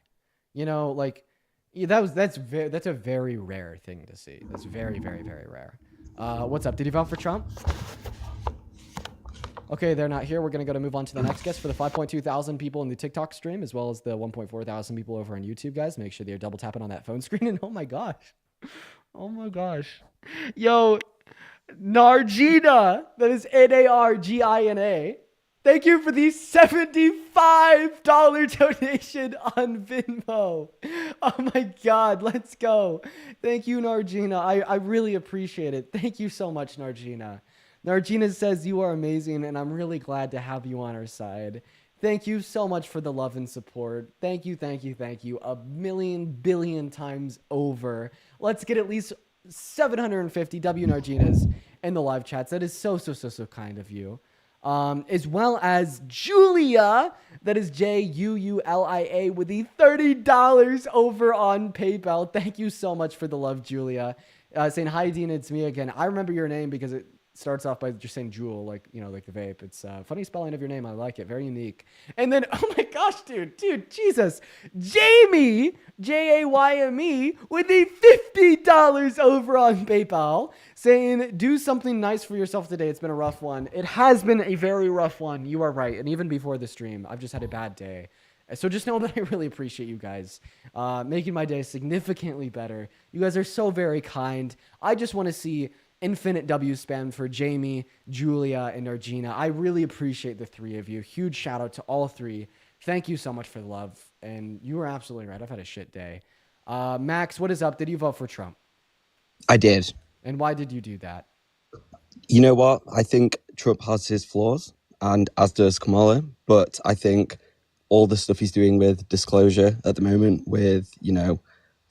Speaker 1: Like, yeah, that's a very rare thing to see. That's very rare. What's up? Did you vote for Trump? Okay, they're not here. We're going to move on to the next guest for the 5.2 thousand people in the TikTok stream, as well as the 1.4 thousand people over on YouTube, guys. Make sure they're double tapping on that phone screen. And oh my gosh. Yo, Nargina. That is Nargina. Thank you for the $75 donation on Venmo. Oh my God, let's go. Thank you, Nargina. I really appreciate it. Thank you so much, Nargina. Nargina says you are amazing, and I'm really glad to have you on our side. Thank you so much for the love and support. Thank you a million billion times over. Let's get at least 750 W Narginas in the live chats. That is so kind of you. As well as Julia, that is Juulia with the $30 over on PayPal. Thank you so much for the love, Julia. Saying, hi, Dean, it's me again. I remember your name because it starts off by just saying Jewel, like the vape. It's funny spelling of your name. I like it. Very unique. And then, oh my gosh, dude, Jesus. Jamie, Jayme, with the $50 over on PayPal, saying, do something nice for yourself today. It's been a rough one. It has been a very rough one. You are right. And even before the stream, I've just had a bad day. So just know that I really appreciate you guys making my day significantly better. You guys are so very kind. I just want to see infinite W spam for Jamie, Julia, and Nargina. I really appreciate the three of you. Huge shout out to all three. Thank you so much for the love. And you were absolutely right. I've had a shit day. Max, what is up? Did you vote for Trump?
Speaker 7: I did.
Speaker 1: And why did you do that?
Speaker 7: You know what? I think Trump has his flaws, and as does Kamala. But I think all the stuff he's doing with disclosure at the moment with,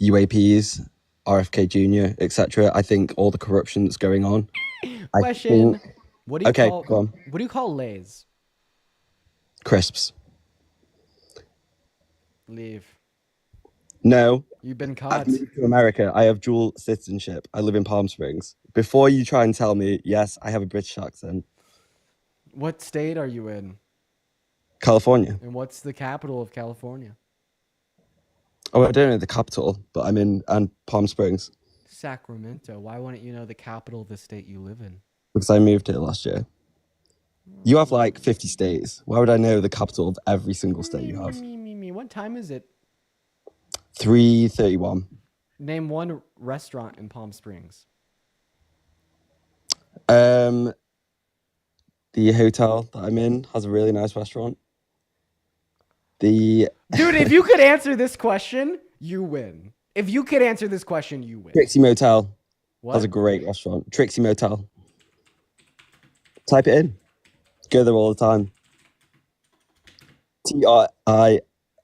Speaker 7: UAPs, RFK Jr., etc. I think all the corruption that's going on I
Speaker 1: question.
Speaker 7: think.
Speaker 1: What do you
Speaker 7: Okay,
Speaker 1: call
Speaker 7: go on.
Speaker 1: what do you call Lay's?
Speaker 7: Crisps.
Speaker 1: Leave.
Speaker 7: No,
Speaker 1: You've been
Speaker 7: I've
Speaker 1: caught.
Speaker 7: moved to America. I have dual citizenship. I live in Palm Springs. Before you try and tell me, yes, I have a British accent.
Speaker 1: What state are you in?
Speaker 7: California.
Speaker 1: And what's the capital of California?
Speaker 7: Oh, I don't know the capital, but I'm in Palm Springs
Speaker 1: Sacramento. Why wouldn't you know the capital of the state you live in?
Speaker 7: because I moved here last year. You have like 50 states. Why would I know the capital of every single state you have?
Speaker 1: Me. What time is it?
Speaker 7: 3:31.
Speaker 1: Name one restaurant in Palm Springs.
Speaker 7: The hotel that I'm in has a really nice restaurant.
Speaker 1: Dude, if you could answer this question, you win. If you could answer this question, you win.
Speaker 7: Trixie Motel has a
Speaker 1: What?
Speaker 7: great restaurant. Trixie Motel. Type it in. Go there all the time.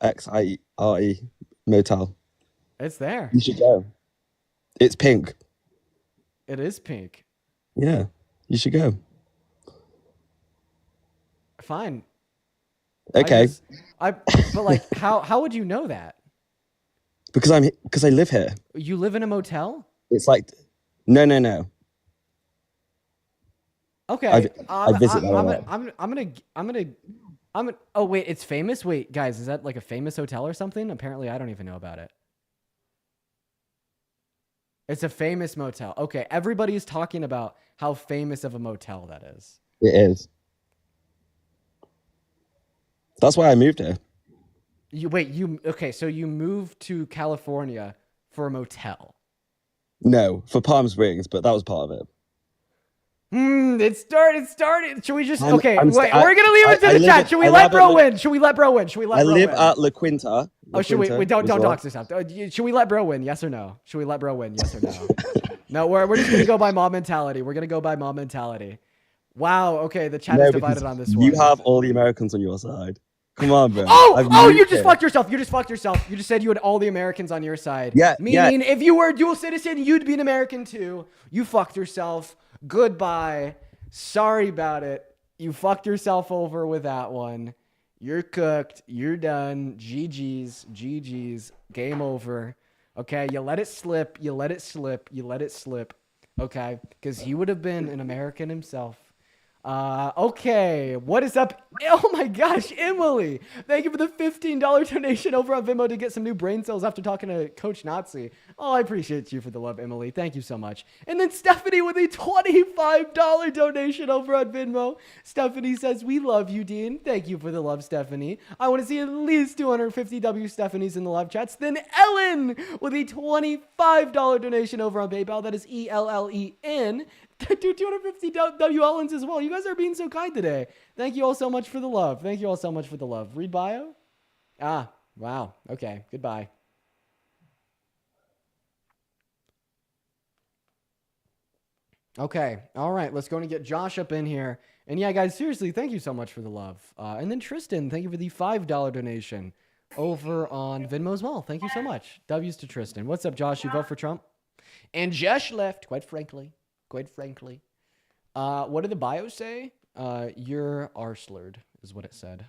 Speaker 7: TRIXIRE Motel.
Speaker 1: It's there.
Speaker 7: You should go. It's pink.
Speaker 1: It is pink.
Speaker 7: Yeah, you should go.
Speaker 1: Fine.
Speaker 7: Okay,
Speaker 1: But like, how would you know that?
Speaker 7: because I live here.
Speaker 1: You live in a motel?
Speaker 7: It's like, no.
Speaker 1: Okay.
Speaker 7: I visit there a lot.
Speaker 1: I'm gonna. Oh wait, it's famous. Wait, guys, is that like a famous hotel or something? Apparently, I don't even know about it. It's a famous motel. Okay, everybody's talking about how famous of a motel that is.
Speaker 7: It is. That's why I moved here.
Speaker 1: Okay, so you moved to California for a motel.
Speaker 7: No, for Palm Springs, but that was part of it.
Speaker 1: It started. Should we just
Speaker 7: I'm
Speaker 1: we're gonna leave it
Speaker 7: I
Speaker 1: to the
Speaker 7: live
Speaker 1: chat.
Speaker 7: at-
Speaker 1: Should we
Speaker 7: I
Speaker 1: let
Speaker 7: live at
Speaker 1: bro
Speaker 7: La-
Speaker 1: win? Should we let bro win?
Speaker 7: I live at La Quinta.
Speaker 1: Oh, should we?
Speaker 7: Quinta
Speaker 1: Wait, don't
Speaker 7: as well.
Speaker 1: dox this out. Should we let bro win? Yes or no? Should we let bro win? Yes or no? No, we're just gonna go by mob mentality. We're gonna go by mob mentality. Wow. Okay, the chat is
Speaker 7: No,
Speaker 1: divided
Speaker 7: because
Speaker 1: on this one.
Speaker 7: you have all the Americans on your side. Come on, bro. I've
Speaker 1: Oh,
Speaker 7: moved
Speaker 1: you just
Speaker 7: here.
Speaker 1: fucked yourself. You just fucked yourself. You just said you had all the Americans on your side.
Speaker 7: Yeah,
Speaker 1: Meaning, if you were a dual citizen, you'd be an American too. You fucked yourself. Goodbye. Sorry about it. You fucked yourself over with that one. You're cooked. You're done. GG's. Game over. Okay, you let it slip. You let it slip. Okay, because he would have been an American himself. Okay, what is up? Oh my gosh, Emily! Thank you for the $15 donation over on Venmo to get some new brain cells after talking to Coach Nazi. Oh, I appreciate you for the love, Emily. Thank you so much. And then Stephanie with a $25 donation over on Venmo. Stephanie says, "We love you, Dean." Thank you for the love, Stephanie. I want to see at least 250 W Stephanies in the live chats. Then Ellen with a $25 donation over on PayPal. That is ELLEN. Do 250 W Ellens as well. You guys are being so kind today. Thank you all so much for the love. Read bio? Wow. Okay. Goodbye. Okay. All right. Let's go and get Josh up in here. And yeah, guys, seriously, thank you so much for the love. And then Tristan, thank you for the $5 donation over on Venmo as well. Thank you so much. W's to Tristan. What's up, Josh? You vote for Trump? And Josh left, quite frankly. What did the bio say? You're arslerd is what it said.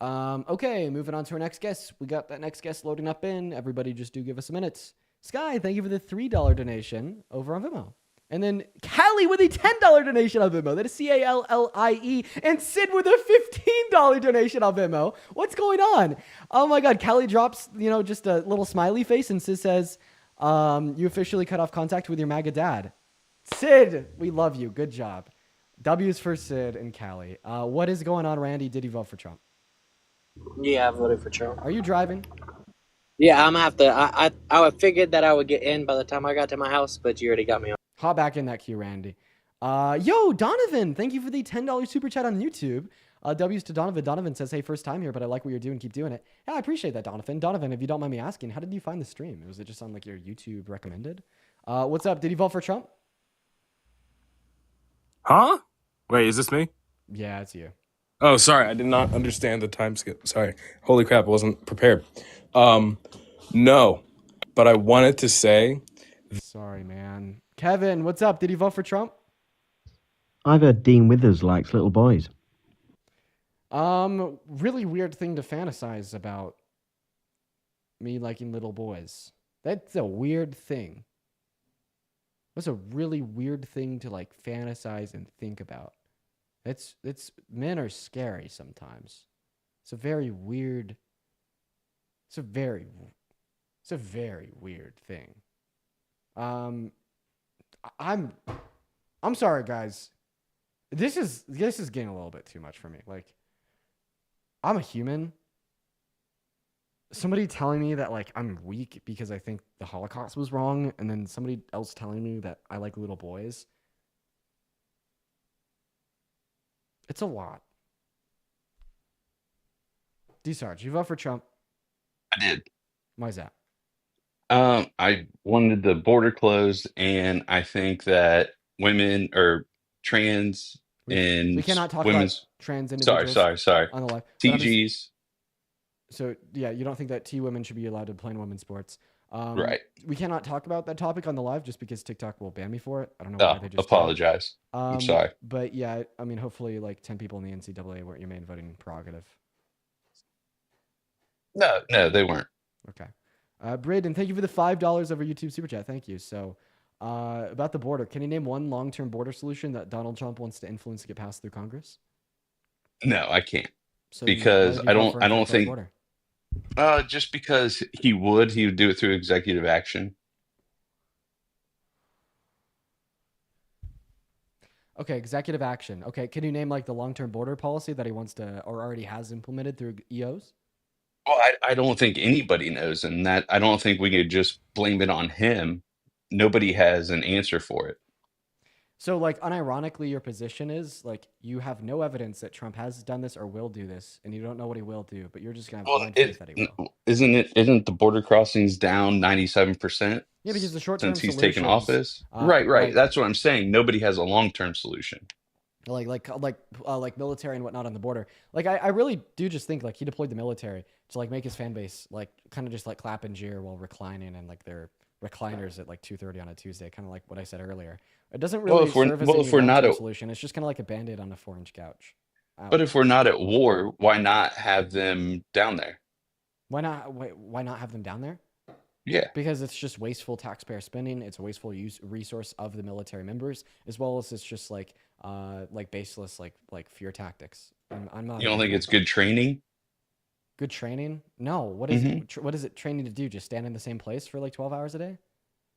Speaker 1: Okay, moving on to our next guest. We got that next guest loading up in. Everybody just do give us a minute. Sky, thank you for the $3 donation over on Venmo. And then Callie with a $10 donation on Venmo. That is CALLIE. And Sid with a $15 donation on Venmo. What's going on? Oh my God, Callie drops, just a little smiley face and Sid says, you officially cut off contact with your MAGA dad. Sid, we love you. Good job. W's for Sid and Callie. What is going on, Randy? Did you vote for Trump?
Speaker 8: Yeah, I voted for Trump.
Speaker 1: Are you driving?
Speaker 8: Yeah, I'm gonna have to. I figured that I would get in by the time I got to my house, but you already got me on.
Speaker 1: Hop back in that queue, Randy. Yo, Donovan, thank you for the $10 super chat on YouTube. W's to Donovan. Donovan says, "Hey, first time here, but I like what you're doing. Keep doing it." Yeah, I appreciate that, Donovan. Donovan, if you don't mind me asking, how did you find the stream? Was it just on like your YouTube recommended? What's up? Did you vote for Trump?
Speaker 9: Huh? Wait, is this me?
Speaker 1: Yeah, it's you.
Speaker 9: Oh, sorry, I did not understand the time skip. Sorry. Holy crap, I wasn't prepared. No, but I wanted to say.
Speaker 1: Sorry, man. Kevin, what's up? Did you vote for Trump?
Speaker 10: I've heard Dean Withers likes little boys.
Speaker 1: Really weird thing to fantasize about. Me liking little boys. That's a weird thing. That's a really weird thing to like fantasize and think about. It's men are scary sometimes. It's a very weird. It's a very it's a very weird thing. Um, I'm I'm sorry, guys. This is getting a little bit too much for me. Like, I'm a human. Somebody telling me that like I'm weak because I think the Holocaust was wrong, and then somebody else telling me that I like little boys. It's a lot. D-Sarge, you vote for Trump.
Speaker 11: I did.
Speaker 1: Why is that?
Speaker 11: I wanted the border closed, and I think that women or trans
Speaker 1: We
Speaker 11: and
Speaker 1: cannot talk about
Speaker 11: women's,
Speaker 1: trans
Speaker 11: sorry,
Speaker 1: individuals
Speaker 11: sorry, sorry,
Speaker 1: on the live. But I'm just
Speaker 11: TGs,
Speaker 1: so yeah. You don't think that T women should be allowed to play in women's sports?
Speaker 11: right.
Speaker 1: We cannot talk about that topic on the live just because TikTok will ban me for it. I don't know why
Speaker 11: Oh,
Speaker 1: they just did.
Speaker 11: apologize. I'm sorry.
Speaker 1: But yeah, I mean, hopefully, like 10 people in the NCAA weren't your main voting prerogative.
Speaker 11: No, no, they weren't.
Speaker 1: Okay. Braden, thank you for the $5 over YouTube Super Chat. Thank you. So, about the border, can you name one long-term border solution that Donald Trump wants to influence to get passed through Congress?
Speaker 11: No, I can't
Speaker 1: So then why
Speaker 11: because
Speaker 1: would you vote for him
Speaker 11: I
Speaker 1: for a
Speaker 11: don't
Speaker 1: closed
Speaker 11: think,
Speaker 1: border?
Speaker 11: just because he would do it through executive action.
Speaker 1: Okay, executive action. Okay, can you name like the long-term border policy that he wants to or already has implemented through EOs?
Speaker 11: Well, I don't think anybody knows, and that I don't think we could just blame it on him. Nobody has an answer for it.
Speaker 1: So, like, unironically, your position is like you have no evidence that Trump has done this or will do this, and you don't know what he will do, but you're just gonna have
Speaker 11: Well,
Speaker 1: blind faith that he will.
Speaker 11: isn't the border crossings down 97%
Speaker 1: Yeah, because the short-term
Speaker 11: since he's taken
Speaker 1: solutions,
Speaker 11: office? Right, right.
Speaker 1: like
Speaker 11: That's what I'm saying. Nobody has a long-term solution.
Speaker 1: like military and whatnot on the border. Like, I really do just think like he deployed the military to like make his fan base like kind of just like clap and jeer while reclining and like their recliners at like 2:30 on a Tuesday, kind of like what I said earlier. It doesn't really serve as any
Speaker 11: If we're not
Speaker 1: long-term
Speaker 11: at
Speaker 1: solution. It's just kind of like a band-aid on a 4-inch couch.
Speaker 11: but if we're not at war, why not have them down there?
Speaker 1: Why not have them down there?
Speaker 11: Yeah.
Speaker 1: Because it's just wasteful taxpayer spending. It's a wasteful use resource of the military members, as well as it's just like baseless like fear tactics. I'm not.
Speaker 11: You
Speaker 1: A
Speaker 11: don't
Speaker 1: big
Speaker 11: think
Speaker 1: fan
Speaker 11: it's
Speaker 1: of that.
Speaker 11: good training?
Speaker 1: Good training? No. What is
Speaker 11: Hmm.
Speaker 1: it? What is it training to do? Just stand in the same place for like 12 hours a day?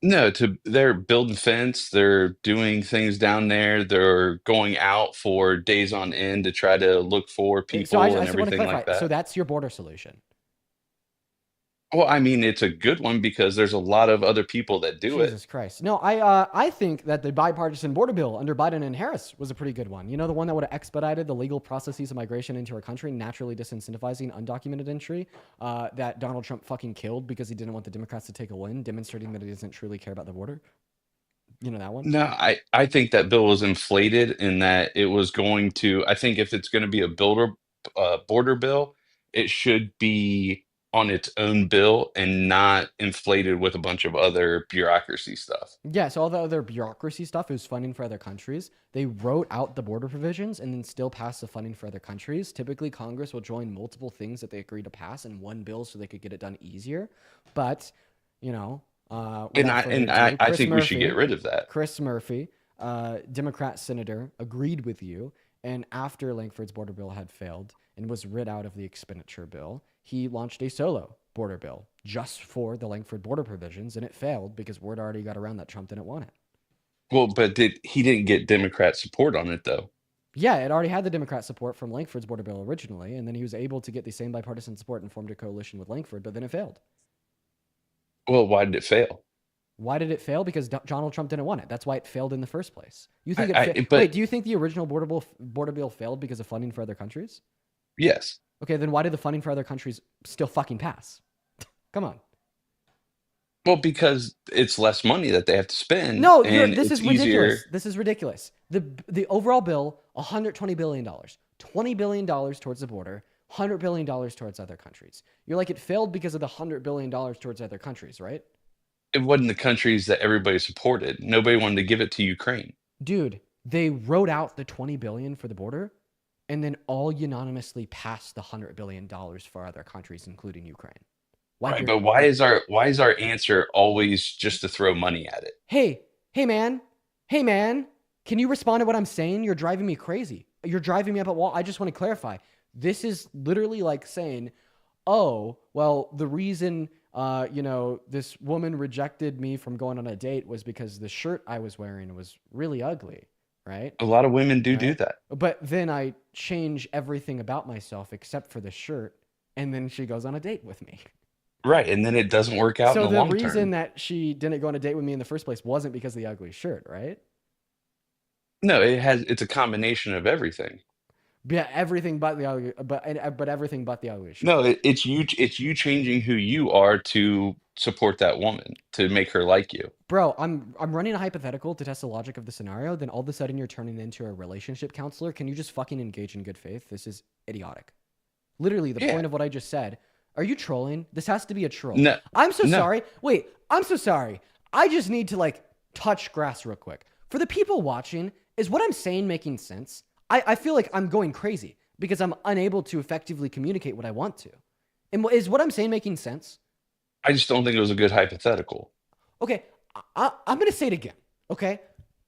Speaker 11: No, they're building fence, they're doing things down there, they're going out for days on end to try to look for
Speaker 1: So I
Speaker 11: people and
Speaker 1: just want to
Speaker 11: everything
Speaker 1: clarify.
Speaker 11: like
Speaker 1: So
Speaker 11: that.
Speaker 1: that's your border solution.
Speaker 11: Well, I mean, it's a good one because there's a lot of other people that do it.
Speaker 1: Jesus Christ. No, I think that the bipartisan border bill under Biden and Harris was a pretty good one. You know, the one that would have expedited the legal processes of migration into our country, naturally disincentivizing undocumented entry, that Donald Trump fucking killed because he didn't want the Democrats to take a win, demonstrating that he doesn't truly care about the border. You know that one?
Speaker 11: No, I think that bill was inflated in that it was going to, I think if it's going to be a border bill, it should be on its own bill and not inflated with a bunch of other bureaucracy stuff.
Speaker 1: Yeah, so all the other bureaucracy stuff is funding for other countries. They wrote out the border provisions and then still pass the funding for other countries. Typically, Congress will join multiple things that they agree to pass in one bill so they could get it done easier. But, you know,
Speaker 11: And
Speaker 1: without further ado,
Speaker 11: I think we should get rid of that.
Speaker 1: Chris Murphy, Democrat senator, agreed with you. And after Langford's border bill had failed and was rid out of the expenditure bill, he launched a solo border bill just for the Langford border provisions, and it failed because word already got around that Trump didn't want it.
Speaker 11: Well, but he didn't get Democrat support on it though.
Speaker 1: Yeah, it already had the Democrat support from Langford's border bill originally, and then he was able to get the same bipartisan support and formed a coalition with Langford, but then it failed.
Speaker 11: Well, why did it fail?
Speaker 1: Why did it fail? Because Donald Trump didn't want it. That's why it failed in the first place. You think
Speaker 11: But
Speaker 1: Wait, do you think the original border bill failed because of funding for other countries?
Speaker 11: yes.
Speaker 1: Okay, then why did the funding for other countries still fucking pass? Come on.
Speaker 11: Well, because it's less money that they have to spend
Speaker 1: No,
Speaker 11: and
Speaker 1: this
Speaker 11: it's
Speaker 1: is ridiculous.
Speaker 11: easier.
Speaker 1: This is ridiculous. The overall bill, $120 billion. $20 billion towards the border, $100 billion towards other countries. You're like, it failed because of the $100 billion towards other countries, right?
Speaker 11: It wasn't the countries that everybody supported. Nobody wanted to give it to Ukraine.
Speaker 1: Dude, They wrote out the 20 billion for the border, and then all unanimously passed the $100 billion for other countries, including Ukraine.
Speaker 11: Right, but why is our answer always just to throw money at it?
Speaker 1: Hey man, can you respond to what I'm saying? You're driving me crazy. You're driving me up a wall. I just want to clarify. This is literally like saying, oh, well, the reason this woman rejected me from going on a date was because the shirt I was wearing was really ugly, right?
Speaker 11: A lot of women do
Speaker 1: Right?
Speaker 11: that.
Speaker 1: But then I change everything about myself except for the shirt, and then she goes on a date with me.
Speaker 11: Right, and then it doesn't work out in
Speaker 1: So
Speaker 11: the
Speaker 1: the
Speaker 11: long
Speaker 1: reason
Speaker 11: term.
Speaker 1: that she didn't go on a date with me in the first place wasn't because of the ugly shirt, right?
Speaker 11: No, it's a combination of everything.
Speaker 1: Yeah, everything but the ugly, but everything but the ugly shirt.
Speaker 11: No, it's you changing who you are to support that woman, to make her like you.
Speaker 1: Bro, I'm running a hypothetical to test the logic of the scenario. Then all of a sudden you're turning into a relationship counselor. Can you just fucking engage in good faith? This is idiotic. Literally, the
Speaker 11: Yeah.
Speaker 1: point of what I just said. Are you trolling? This has to be a troll.
Speaker 11: No,
Speaker 1: I'm so
Speaker 11: no.
Speaker 1: sorry. Wait, I'm so sorry. I just need to touch grass real quick. For the people watching, is what I'm saying making sense? I feel like I'm going crazy because I'm unable to effectively communicate what I want to. And is what I'm saying making sense?
Speaker 11: I just don't think it was a good hypothetical.
Speaker 1: Okay, I'm going to say it again. Okay,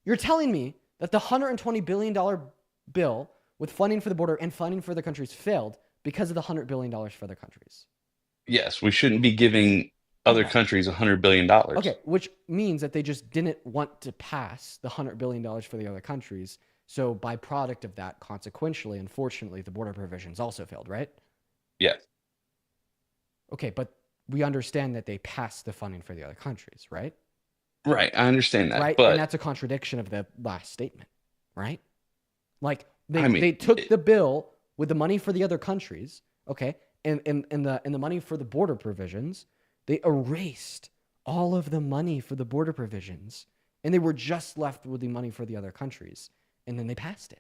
Speaker 1: you're telling me that the $120 billion bill with funding for the border and funding for the countries failed because of the $100 billion for other countries.
Speaker 11: Yes, we shouldn't be giving other
Speaker 1: Okay.
Speaker 11: countries $100 billion.
Speaker 1: Okay, which means that they just didn't want to pass the $100 billion for the other countries. So, byproduct of that, consequentially, unfortunately, the border provisions also failed, right?
Speaker 11: Yes.
Speaker 1: Okay, but we understand that they passed the funding for the other countries, right?
Speaker 11: Right, I understand that,
Speaker 1: Right? And
Speaker 11: but
Speaker 1: that's a contradiction of the last statement, right? Like
Speaker 11: I mean,
Speaker 1: they took the bill with the money for the other countries, okay, and the money for the border provisions. They erased all of the money for the border provisions, and they were just left with the money for the other countries, and then they passed it.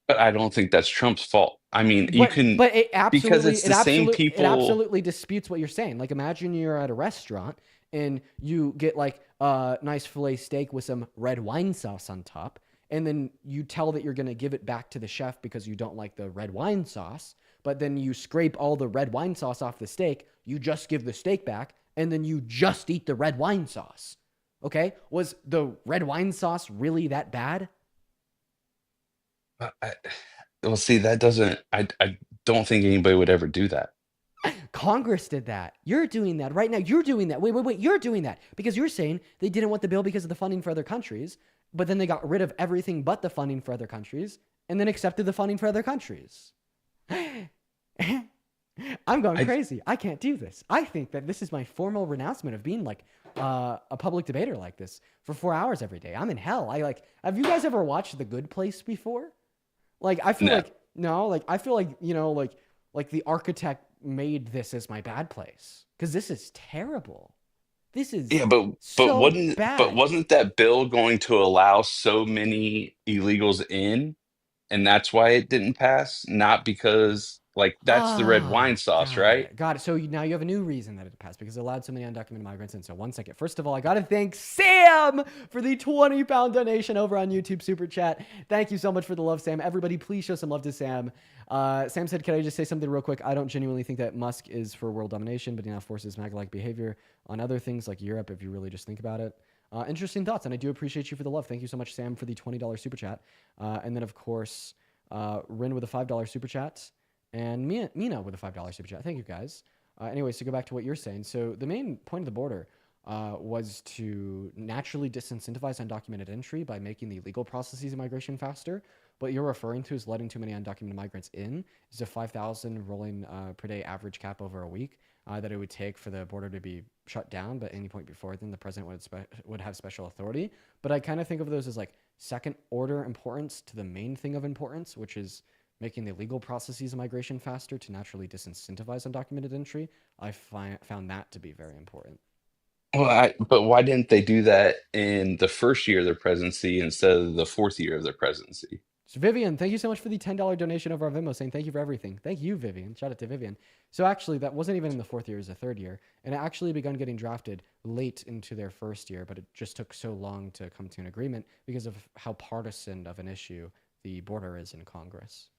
Speaker 11: but I don't think that's Trump's fault. I mean, you can
Speaker 1: But it
Speaker 11: because
Speaker 1: absolutely
Speaker 11: it's the same people.
Speaker 1: disputes what you're saying. Like imagine you're at a restaurant and you get like a nice filet steak with some red wine sauce on top, and then you tell that you're going to give it back to the chef because you don't like the red wine sauce, but then you scrape all the red wine sauce off the steak, you just give the steak back, and then you just eat the red wine sauce. Okay? Was the red wine sauce really that bad?
Speaker 11: Well, see, that doesn't. I don't think anybody would ever do that.
Speaker 1: Congress did that. You're doing that right now. You're doing that. Wait. You're doing that because you're saying they didn't want the bill because of the funding for other countries, but then they got rid of everything but the funding for other countries and then accepted the funding for other countries. I'm going crazy. I can't do this. I think that this is my formal renouncement of being like a public debater like this for 4 hours every day. I'm in hell. Have you guys ever watched The Good Place before? Like, I feel
Speaker 11: No.
Speaker 1: like, no, like, I feel like, like the architect made this as my bad place because this is terrible. This is
Speaker 11: Yeah, but
Speaker 1: so
Speaker 11: wasn't
Speaker 1: bad.
Speaker 11: that bill going to allow so many illegals in, and that's why it didn't pass? Not because that's the red wine sauce, right?
Speaker 1: Got it. So now you have a new reason that it passed because it allowed so many undocumented migrants in. So 1 second. First of all, I got to thank Sam for the 20-pound donation over on YouTube Super Chat. Thank you so much for the love, Sam. Everybody, please show some love to Sam. Sam said, can I just say something real quick? I don't genuinely think that Musk is for world domination, but he now forces MAGA-like behavior on other things like Europe if you really just think about it. Interesting thoughts, and I do appreciate you for the love. Thank you so much, Sam, for the $20 Super Chat. And then, of course, Rin with a $5 Super Chat. And Mina with a $5 super chat. Thank you, guys. Anyways, to go back to what you're saying. So the main point of the border was to naturally disincentivize undocumented entry by making the legal processes of migration faster. What you're referring to is letting too many undocumented migrants in is a 5,000 rolling per day average cap over a week that it would take for the border to be shut down. But at any point before then, the president would have special authority. But I kind of think of those as like second order importance to the main thing of importance, which is making the legal processes of migration faster to naturally disincentivize undocumented entry. I found that to be very important.
Speaker 11: Well, but why didn't they do that in the first year of their presidency instead of the fourth year of their presidency?
Speaker 1: So Vivian, thank you so much for the $10 donation over on Venmo, saying thank you for everything. Thank you, Vivian. Shout out to Vivian. So actually, that wasn't even in the fourth year; it was the third year, and it actually begun getting drafted late into their first year. But it just took so long to come to an agreement because of how partisan of an issue the border is in Congress.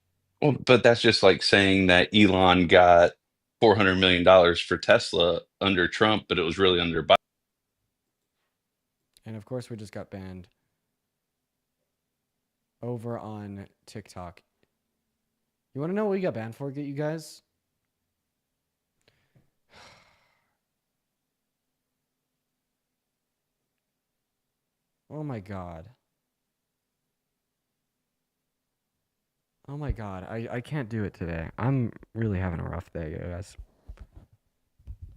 Speaker 11: Well, but that's just like saying that Elon got $400 million for Tesla under Trump, but it was really under Biden.
Speaker 1: And of course, we just got banned over on TikTok. You want to know what we got banned for, you guys? Oh my god. Oh my god. I can't do it today. I'm really having a rough day, guys.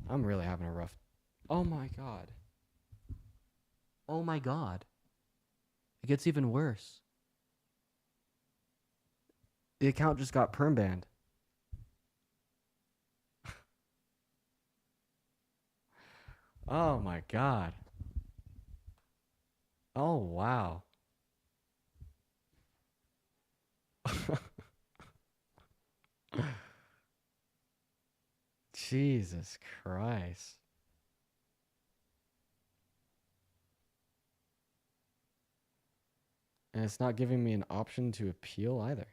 Speaker 1: I'm really having a rough... Oh my god. Oh my god. It gets even worse. The account just got perm banned. Oh my god. Oh wow. Jesus Christ. And it's not giving me an option to appeal either.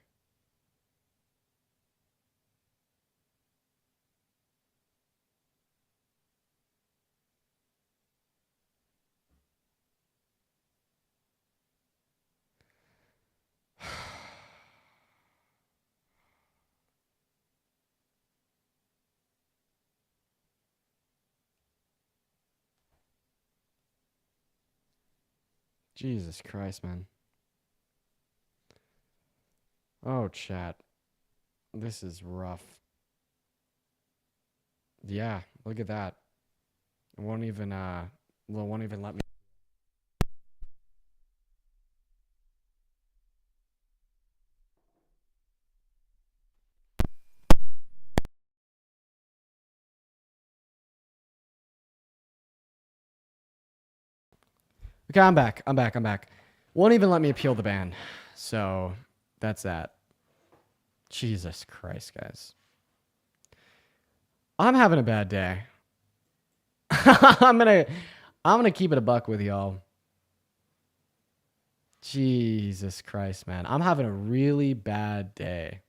Speaker 1: Jesus Christ, man. Oh, chat. This is rough. Yeah, look at that. It won't even let me. Okay, I'm back. I'm back. Won't even let me appeal the ban. So, that's that. Jesus Christ, guys. I'm having a bad day. I'm gonna keep it a buck with y'all. Jesus Christ, man. I'm having a really bad day.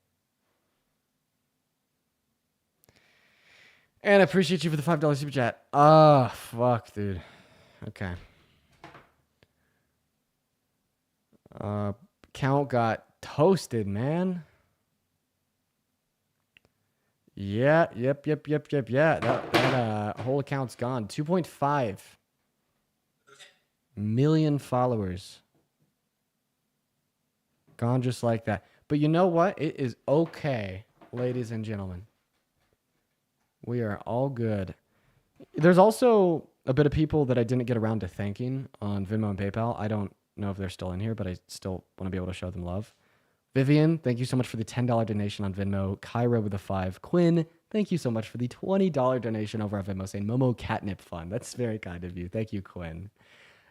Speaker 1: And I appreciate you for the $5 super chat. Oh, fuck, dude. Okay. Count got toasted, man. Yeah, yep. Yeah, that whole account's gone. 2.5 million followers. Gone just like that. But you know what? It is okay, ladies and gentlemen. We are all good. There's also a bit of people that I didn't get around to thanking on Venmo and PayPal. I don't know if they're still in here, but I still want to be able to show them love. Vivian, thank you so much for the $10 donation on Venmo. Kyra with a 5. Quinn, thank you so much for the $20 donation over on Venmo, saying Momo Catnip Fun. That's very kind of you. Thank you, Quinn.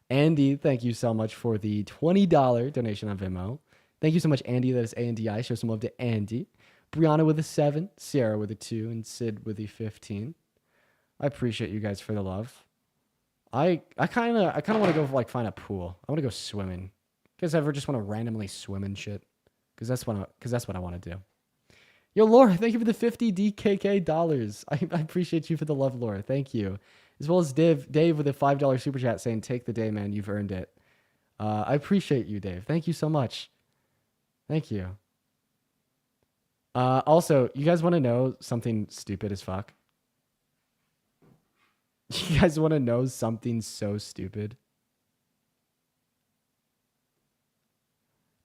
Speaker 1: Andy, thank you so much for the $20 donation on Venmo. Thank you so much, Andy. That is A-N-D-I. Show some love to Andy. Brianna with a 7. Sierra with a 2. And Sid with a 15. I appreciate you guys for the love. I kind of want to go find a pool. I want to go swimming. You guys ever just want to randomly swim and shit? Because that's what I want to do. Yo, Laura, thank you for the 50 DKK dollars. I appreciate you for the love, Laura. Thank you. As well as Dave with a $5 super chat saying, take the day, man. You've earned it. I appreciate you, Dave. Thank you so much. Thank you. Also, you guys want to know something stupid as fuck? You guys want to know something so stupid?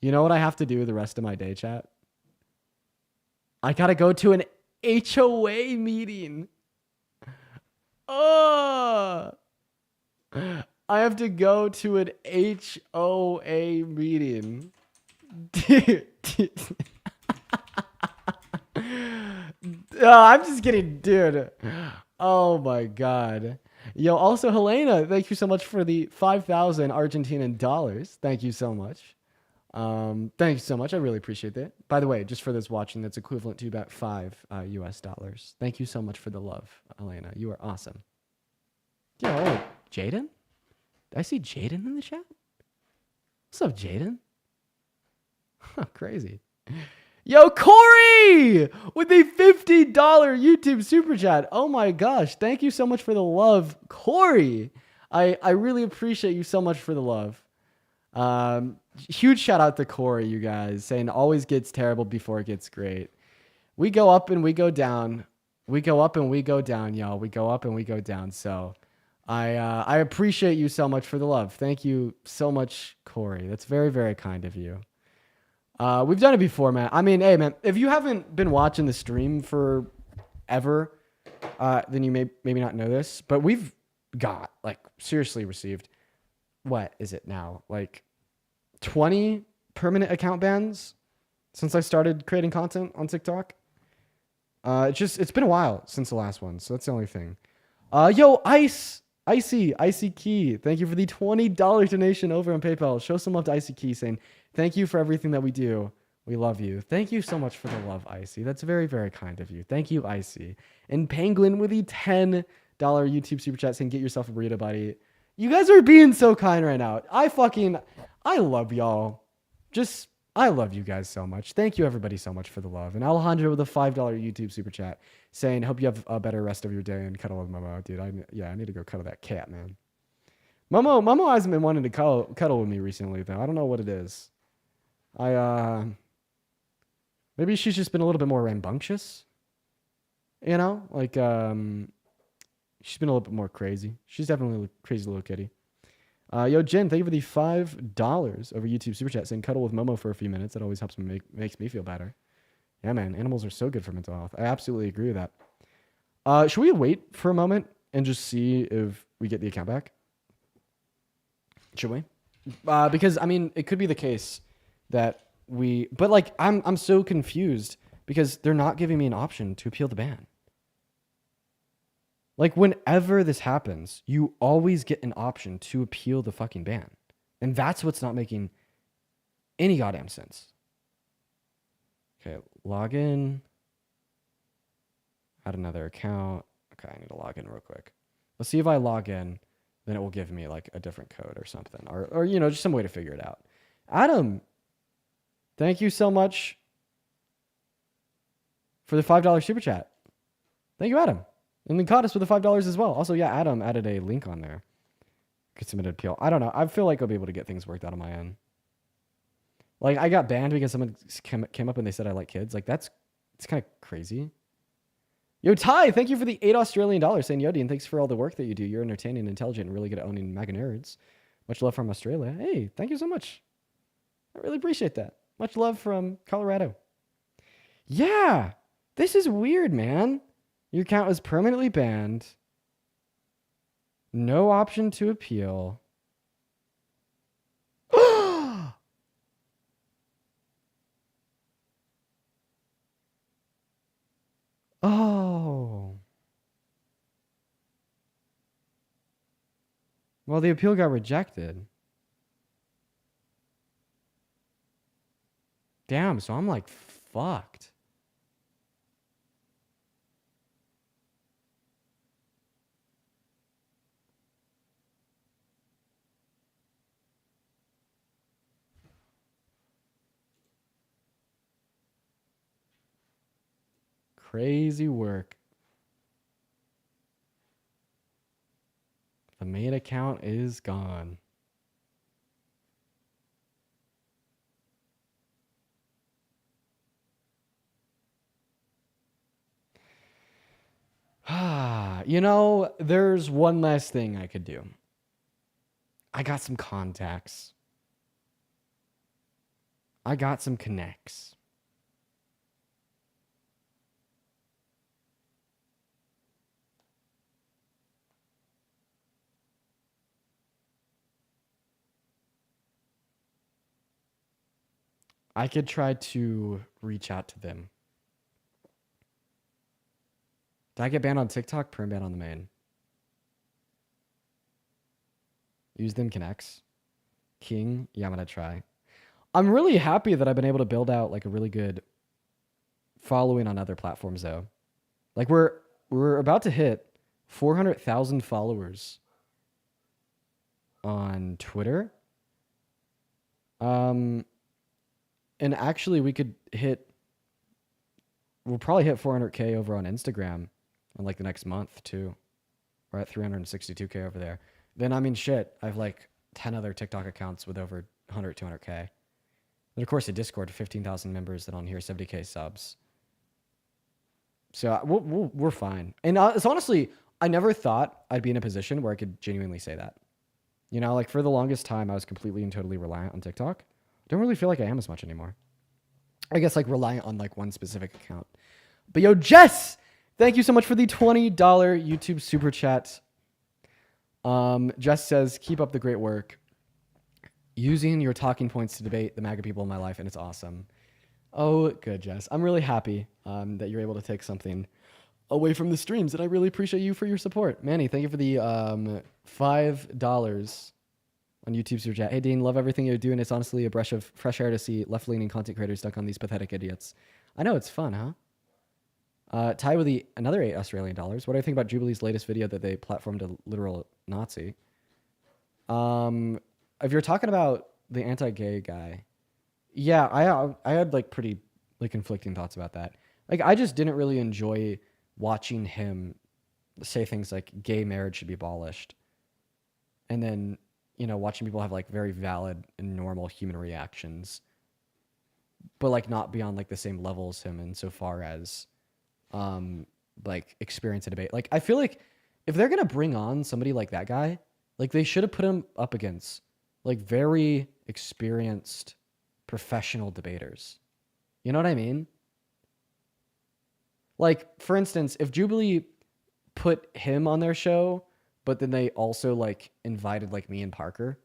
Speaker 1: You know what I have to do the rest of my day, chat? I gotta go to an HOA meeting. Oh, I have to go to an HOA meeting. I'm just kidding, dude. Oh my god. Yo, also Helena, thank you so much for the 5,000 Argentinian dollars. Thank you so much. Thank you so much. I really appreciate that. By the way, just for those watching, that's equivalent to about $5 US. Thank you so much for the love, Elena. You are awesome. Yo, Jaden? Did I see Jaden in the chat? What's up, Jaden? Huh, crazy. Yo, Corey with a $50 YouTube super chat. Oh my gosh. Thank you so much for the love, Corey. I really appreciate you so much for the love. Huge shout out to Corey, you guys, saying always gets terrible before it gets great. We go up and we go down. We go up and we go down, y'all. We go up and we go down. So I appreciate you so much for the love. Thank you so much, Corey. That's very, very kind of you. We've done it before, man. I mean, hey, man, if you haven't been watching the stream for ever, then you may maybe not know this, but we've got like seriously received, what is it now? Like 20 permanent account bans since I started creating content on TikTok. It's been a while since the last one, so that's the only thing. Yo, Icy Key, thank you for the $20 donation over on PayPal. Show some love to Icy Key, saying thank you for everything that we do. We love you. Thank you so much for the love, Icy. That's very, very kind of you. Thank you, Icy. And Penguin with the $10 YouTube super chat saying get yourself a burrito, buddy. You guys are being so kind right now. I love y'all. I love you guys so much. Thank you, everybody, so much for the love. And Alejandro with a $5 YouTube super chat saying, hope you have a better rest of your day and cuddle with Momo. Dude, I need to go cuddle that cat, man. Momo hasn't been wanting to cuddle with me recently, though. I don't know what it is. Maybe she's just been a little bit more rambunctious. You know? Like, she's been a little bit more crazy. She's definitely a crazy little kitty. Yo, Jen, thank you for the $5 over YouTube super chat saying cuddle with Momo for a few minutes. That always helps makes me feel better. Yeah, man, animals are so good for mental health. I absolutely agree with that. Should we wait for a moment and just see if we get the account back? Should we? Because I mean, it could be the case that but like I'm so confused because they're not giving me an option to appeal the ban. Like, whenever this happens, you always get an option to appeal the fucking ban. And that's what's not making any goddamn sense. Okay, log in. Add another account. Okay, I need to log in real quick. Let's see if I log in, then it will give me, like, a different code or something. Or you know, just some way to figure it out. Adam, thank you so much for the $5 super chat. Thank you, Adam. And then caught us with the $5 as well. Also, yeah, Adam added a link on there. Could submit an appeal. I don't know. I feel like I'll be able to get things worked out on my end. Like, I got banned because someone came up and they said I like kids. Like, it's kind of crazy. Yo, Ty, thank you for the $8 saying, yo, Dean, thanks for all the work that you do. You're entertaining, intelligent, and really good at owning MAGA nerds. Much love from Australia. Hey, thank you so much. I really appreciate that. Much love from Colorado. Yeah, this is weird, man. Your account was permanently banned. No option to appeal. Oh. Well, the appeal got rejected. Damn, so I'm like fucked. Crazy work. The main account is gone. You know, there's one last thing I could do. I got some contacts. I got some connects. I could try to reach out to them. Did I get banned on TikTok? Perm ban on the main. Use them connects. King? Yeah, I'm going to try. I'm really happy that I've been able to build out like a really good following on other platforms though. Like we're about to hit 400,000 followers on Twitter. And actually we'll probably hit 400K over on Instagram in like the next month too. We're at 362K over there. Then I mean shit, I have like 10 other TikTok accounts with over 100, 200K. And of course a Discord, 15,000 members, that on here 70K subs. So we're fine. And it's honestly, I never thought I'd be in a position where I could genuinely say that. You know, like for the longest time, I was completely and totally reliant on TikTok. Don't really feel like I am as much anymore. I guess like reliant on like one specific account. But yo, Jess, thank you so much for the $20 YouTube super chat. Jess says, keep up the great work. Using your talking points to debate the MAGA people in my life, and it's awesome. Oh, good, Jess. I'm really happy that you're able to take something away from the streams, and I really appreciate you for your support. Manny, thank you for the $5 on YouTube Super Chat. Hey, Dean, love everything you're doing. It's honestly a breath of fresh air to see left-leaning content creators stuck on these pathetic idiots. I know, it's fun, huh? Ty with another $8 Australian dollars. What do I think about Jubilee's latest video that they platformed a literal Nazi? If you're talking about the anti-gay guy, yeah, I had like pretty like conflicting thoughts about that. Like I just didn't really enjoy watching him say things like gay marriage should be abolished, and then watching people have like very valid and normal human reactions, but like not be on like the same level as him insofar as like experience a debate. Like I feel like if they're gonna bring on somebody like that guy, like they should have put him up against like very experienced professional debaters. You know what I mean? Like, for instance, if Jubilee put him on their show, but then they also like invited like me and Parker,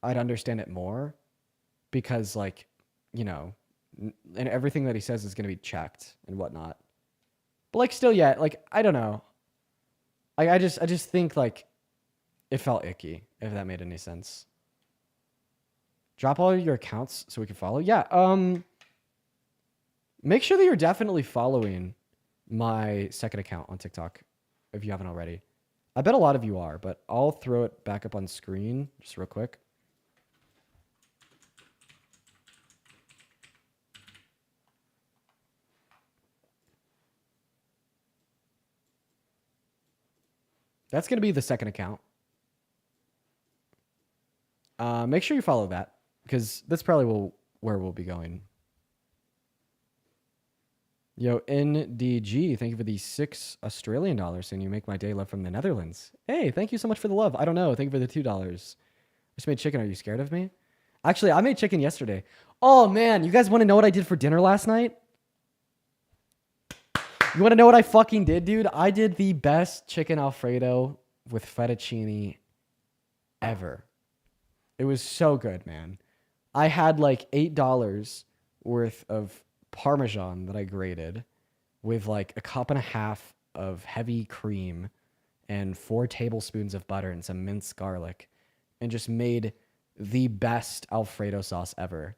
Speaker 1: I'd understand it more because like, and everything that he says is going to be checked and whatnot. But like still yet, like, I don't know. I just think like it felt icky, if that made any sense. Drop all your accounts so we can follow. Yeah. Make sure that you're definitely following my second account on TikTok if you haven't already. I bet a lot of you are, but I'll throw it back up on screen just real quick. That's going to be the second account. Make sure you follow that because that's probably where we'll be going. Yo, NDG, thank you for the $6 Australian dollars, and you make my day. Love from the Netherlands. Hey, thank you so much for the love. I don't know. Thank you for the $2. I just made chicken. Are you scared of me? Actually, I made chicken yesterday. Oh, man. You guys want to know what I did for dinner last night? You want to know what I fucking did, dude? I did the best chicken Alfredo with fettuccine ever. It was so good, man. I had like $8 worth of Parmesan that I grated with like a cup and a half of heavy cream and 4 tablespoons of butter and some minced garlic, and just made the best Alfredo sauce ever.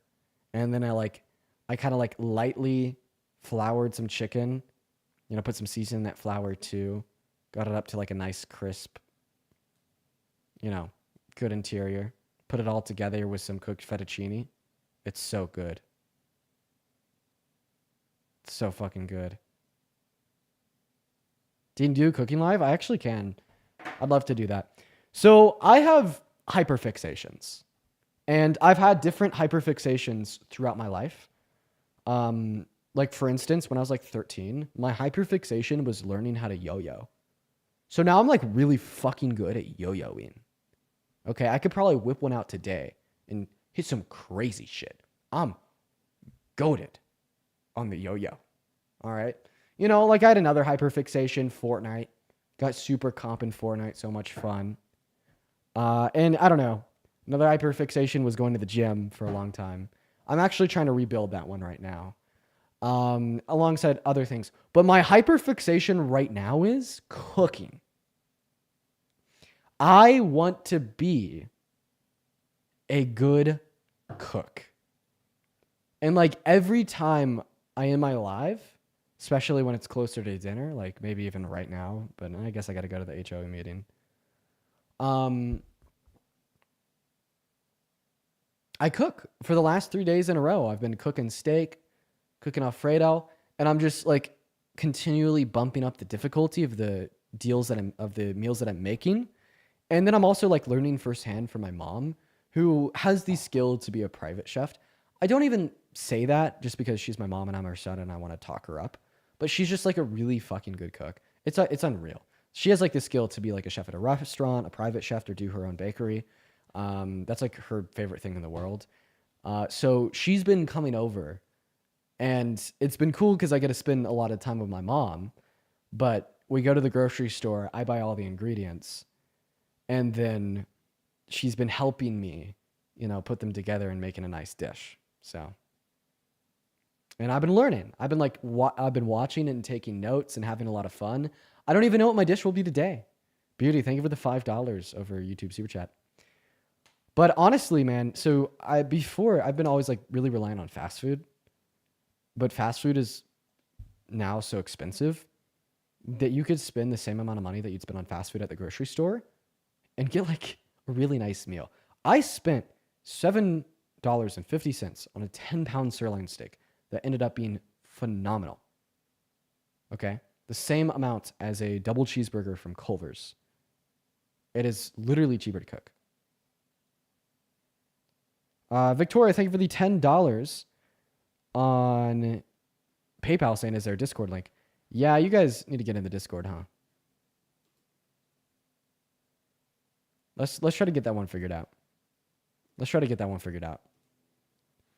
Speaker 1: And then I kind of like lightly floured some chicken, put some seasoning in that flour too. Got it up to like a nice crisp, good interior. Put it all together with some cooked fettuccine. It's so good. It's so fucking good. Dean, do cooking live? I actually can. I'd love to do that. So I have hyperfixations. And I've had different hyperfixations throughout my life. Like, for instance, when I was like 13, my hyperfixation was learning how to yo-yo. So now I'm like really fucking good at yo-yoing. Okay, I could probably whip one out today and hit some crazy shit. I'm goated on the yo-yo. All right. Like I had another hyperfixation, Fortnite. Got super comp in Fortnite, so much fun. And I don't know. Another hyperfixation was going to the gym for a long time. I'm actually trying to rebuild that one right now. Alongside other things. But my hyperfixation right now is cooking. I want to be a good cook. And like every time I end my live, especially when it's closer to dinner, like maybe even right now, but I guess I got to go to the HOA meeting. I cook for the last 3 days in a row. I've been cooking steak, cooking Alfredo, and I'm just like continually bumping up the difficulty of the meals that I'm making. And then I'm also like learning firsthand from my mom, who has the skill to be a private chef. I don't even say that just because she's my mom and I'm her son and I want to talk her up, but she's just like a really fucking good cook. It's unreal. She has like the skill to be like a chef at a restaurant, a private chef, or do her own bakery. That's like her favorite thing in the world. So she's been coming over, and it's been cool because I get to spend a lot of time with my mom. But we go to the grocery store, I buy all the ingredients, and then she's been helping me, put them together and making a nice dish. So, and I've been learning. I've been like, I've been watching and taking notes and having a lot of fun. I don't even know what my dish will be today. Beauty, thank you for the $5 over YouTube Super Chat. But honestly, man, so I've been always like really relying on fast food, but fast food is now so expensive that you could spend the same amount of money that you'd spend on fast food at the grocery store and get like a really nice meal. I spent $7.50 on a 10-pound sirloin steak that ended up being phenomenal. Okay? The same amount as a double cheeseburger from Culver's. It is literally cheaper to cook. Victoria, thank you for the $10 on PayPal saying, is there a Discord link? Yeah, you guys need to get in the Discord, huh? Let's try to get that one figured out.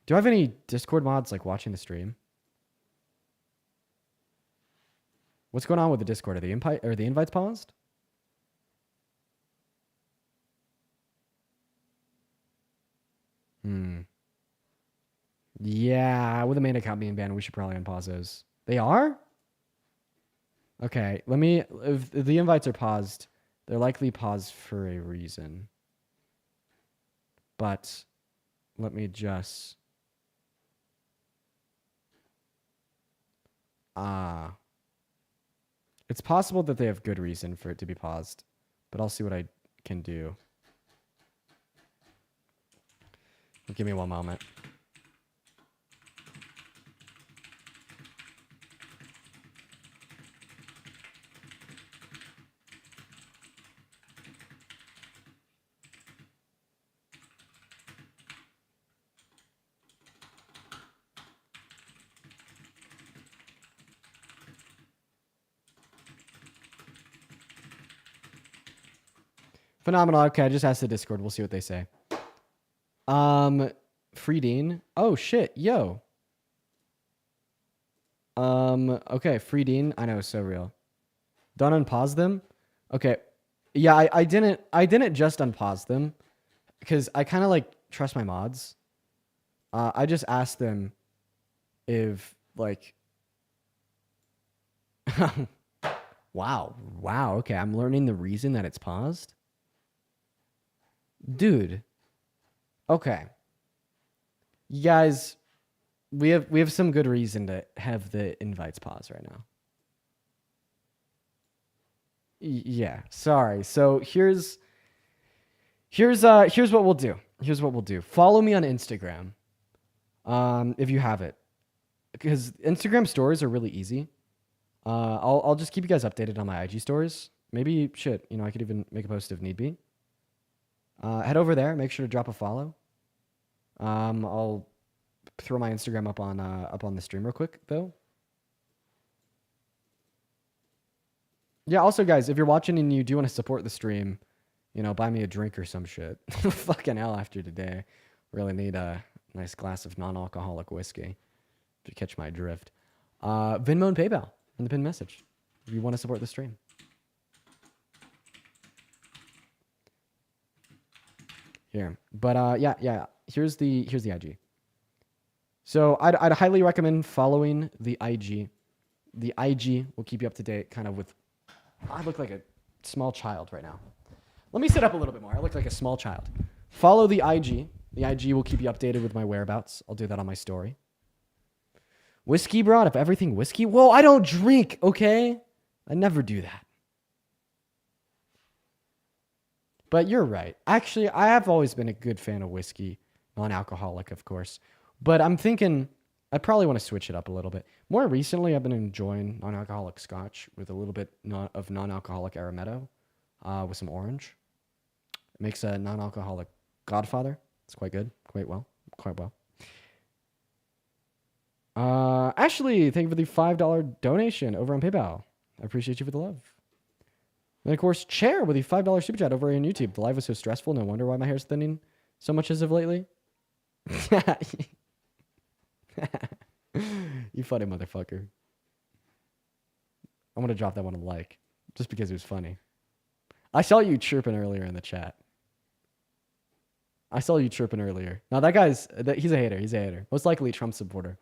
Speaker 1: Do I have any Discord mods like watching the stream? What's going on with the Discord? Are the invites paused? Yeah, with the main account being banned, we should probably unpause those. They are? Okay, if the invites are paused, they're likely paused for a reason. But let me just... It's possible that they have good reason for it to be paused, but I'll see what I can do. Give me one moment. Phenomenal. Okay, I just asked the Discord. We'll see what they say. Free Dean. Oh shit, yo. Okay, Free Dean. I know, so real. Don't unpause them. Okay. Yeah, I didn't just unpause them because I kind of like trust my mods. I just asked them if like wow. Okay, I'm learning the reason that it's paused. Dude. Okay. You guys, we have some good reason to have the invites paused right now. Yeah, sorry. So here's what we'll do. Follow me on Instagram. If you have it. Because Instagram stories are really easy. I'll just keep you guys updated on my IG stories. Maybe shit, I could even make a post if need be. Head over there. Make sure to drop a follow. I'll throw my Instagram up on the stream real quick though. Yeah. Also, guys, if you're watching and you do want to support the stream, buy me a drink or some shit. Fucking hell, after today, really need a nice glass of non-alcoholic whiskey to catch my drift. Venmo and PayPal in the pinned message if you want to support the stream. Here, but yeah. Here's the IG. So I'd highly recommend following the IG. The IG will keep you up to date, kind of with. I look like a small child right now. Let me sit up a little bit more. I look like a small child. Follow the IG. The IG will keep you updated with my whereabouts. I'll do that on my story. Whiskey brought up everything whiskey. Whoa, I don't drink, okay? I never do that. But you're right. Actually, I have always been a good fan of whiskey. Non-alcoholic, of course. But I'm thinking I probably want to switch it up a little bit. More recently, I've been enjoying non-alcoholic scotch with a little bit of non-alcoholic Arametto with some orange. It makes a non-alcoholic Godfather. It's quite good. Quite well. Ashley, thank you for the $5 donation over on PayPal. I appreciate you for the love. And of course, Chair with the $5 super chat over on YouTube. The live was so stressful. No wonder why my hair's thinning so much as of lately. You funny motherfucker. I'm gonna drop that one a like just because it was funny. I saw you chirping earlier in the chat. Now that he's a hater. Most likely a Trump supporter.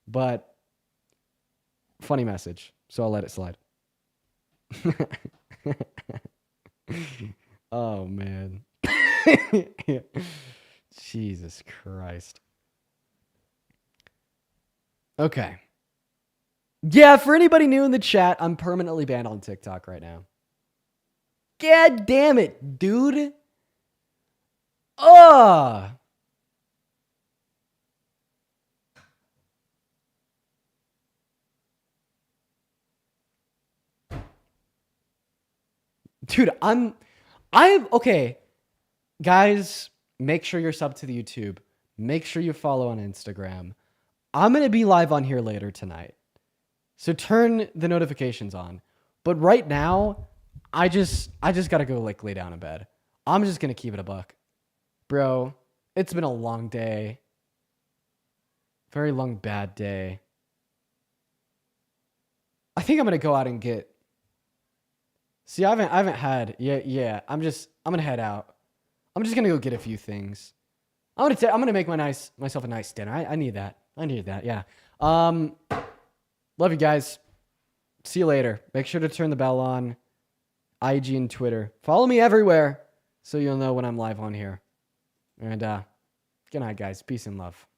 Speaker 1: But funny message, so I'll let it slide. Oh man. Jesus Christ. Okay. Yeah, for anybody new in the chat, I'm permanently banned on TikTok right now. God damn it, dude. Ugh. Dude, I'm okay. Guys, make sure you're subbed to the YouTube. Make sure you follow on Instagram. I'm going to be live on here later tonight. So turn the notifications on. But right now, I just got to go lay down in bed. I'm just going to keep it a buck. Bro, it's been a long day. Very long bad day. I think I'm going to go out and get See, I haven't had yeah. I'm gonna head out. I'm just gonna go get a few things. I'm gonna make myself a nice dinner. I need that. Yeah. Love you guys. See you later. Make sure to turn the bell on. IG and Twitter. Follow me everywhere so you'll know when I'm live on here. And good night, guys. Peace and love.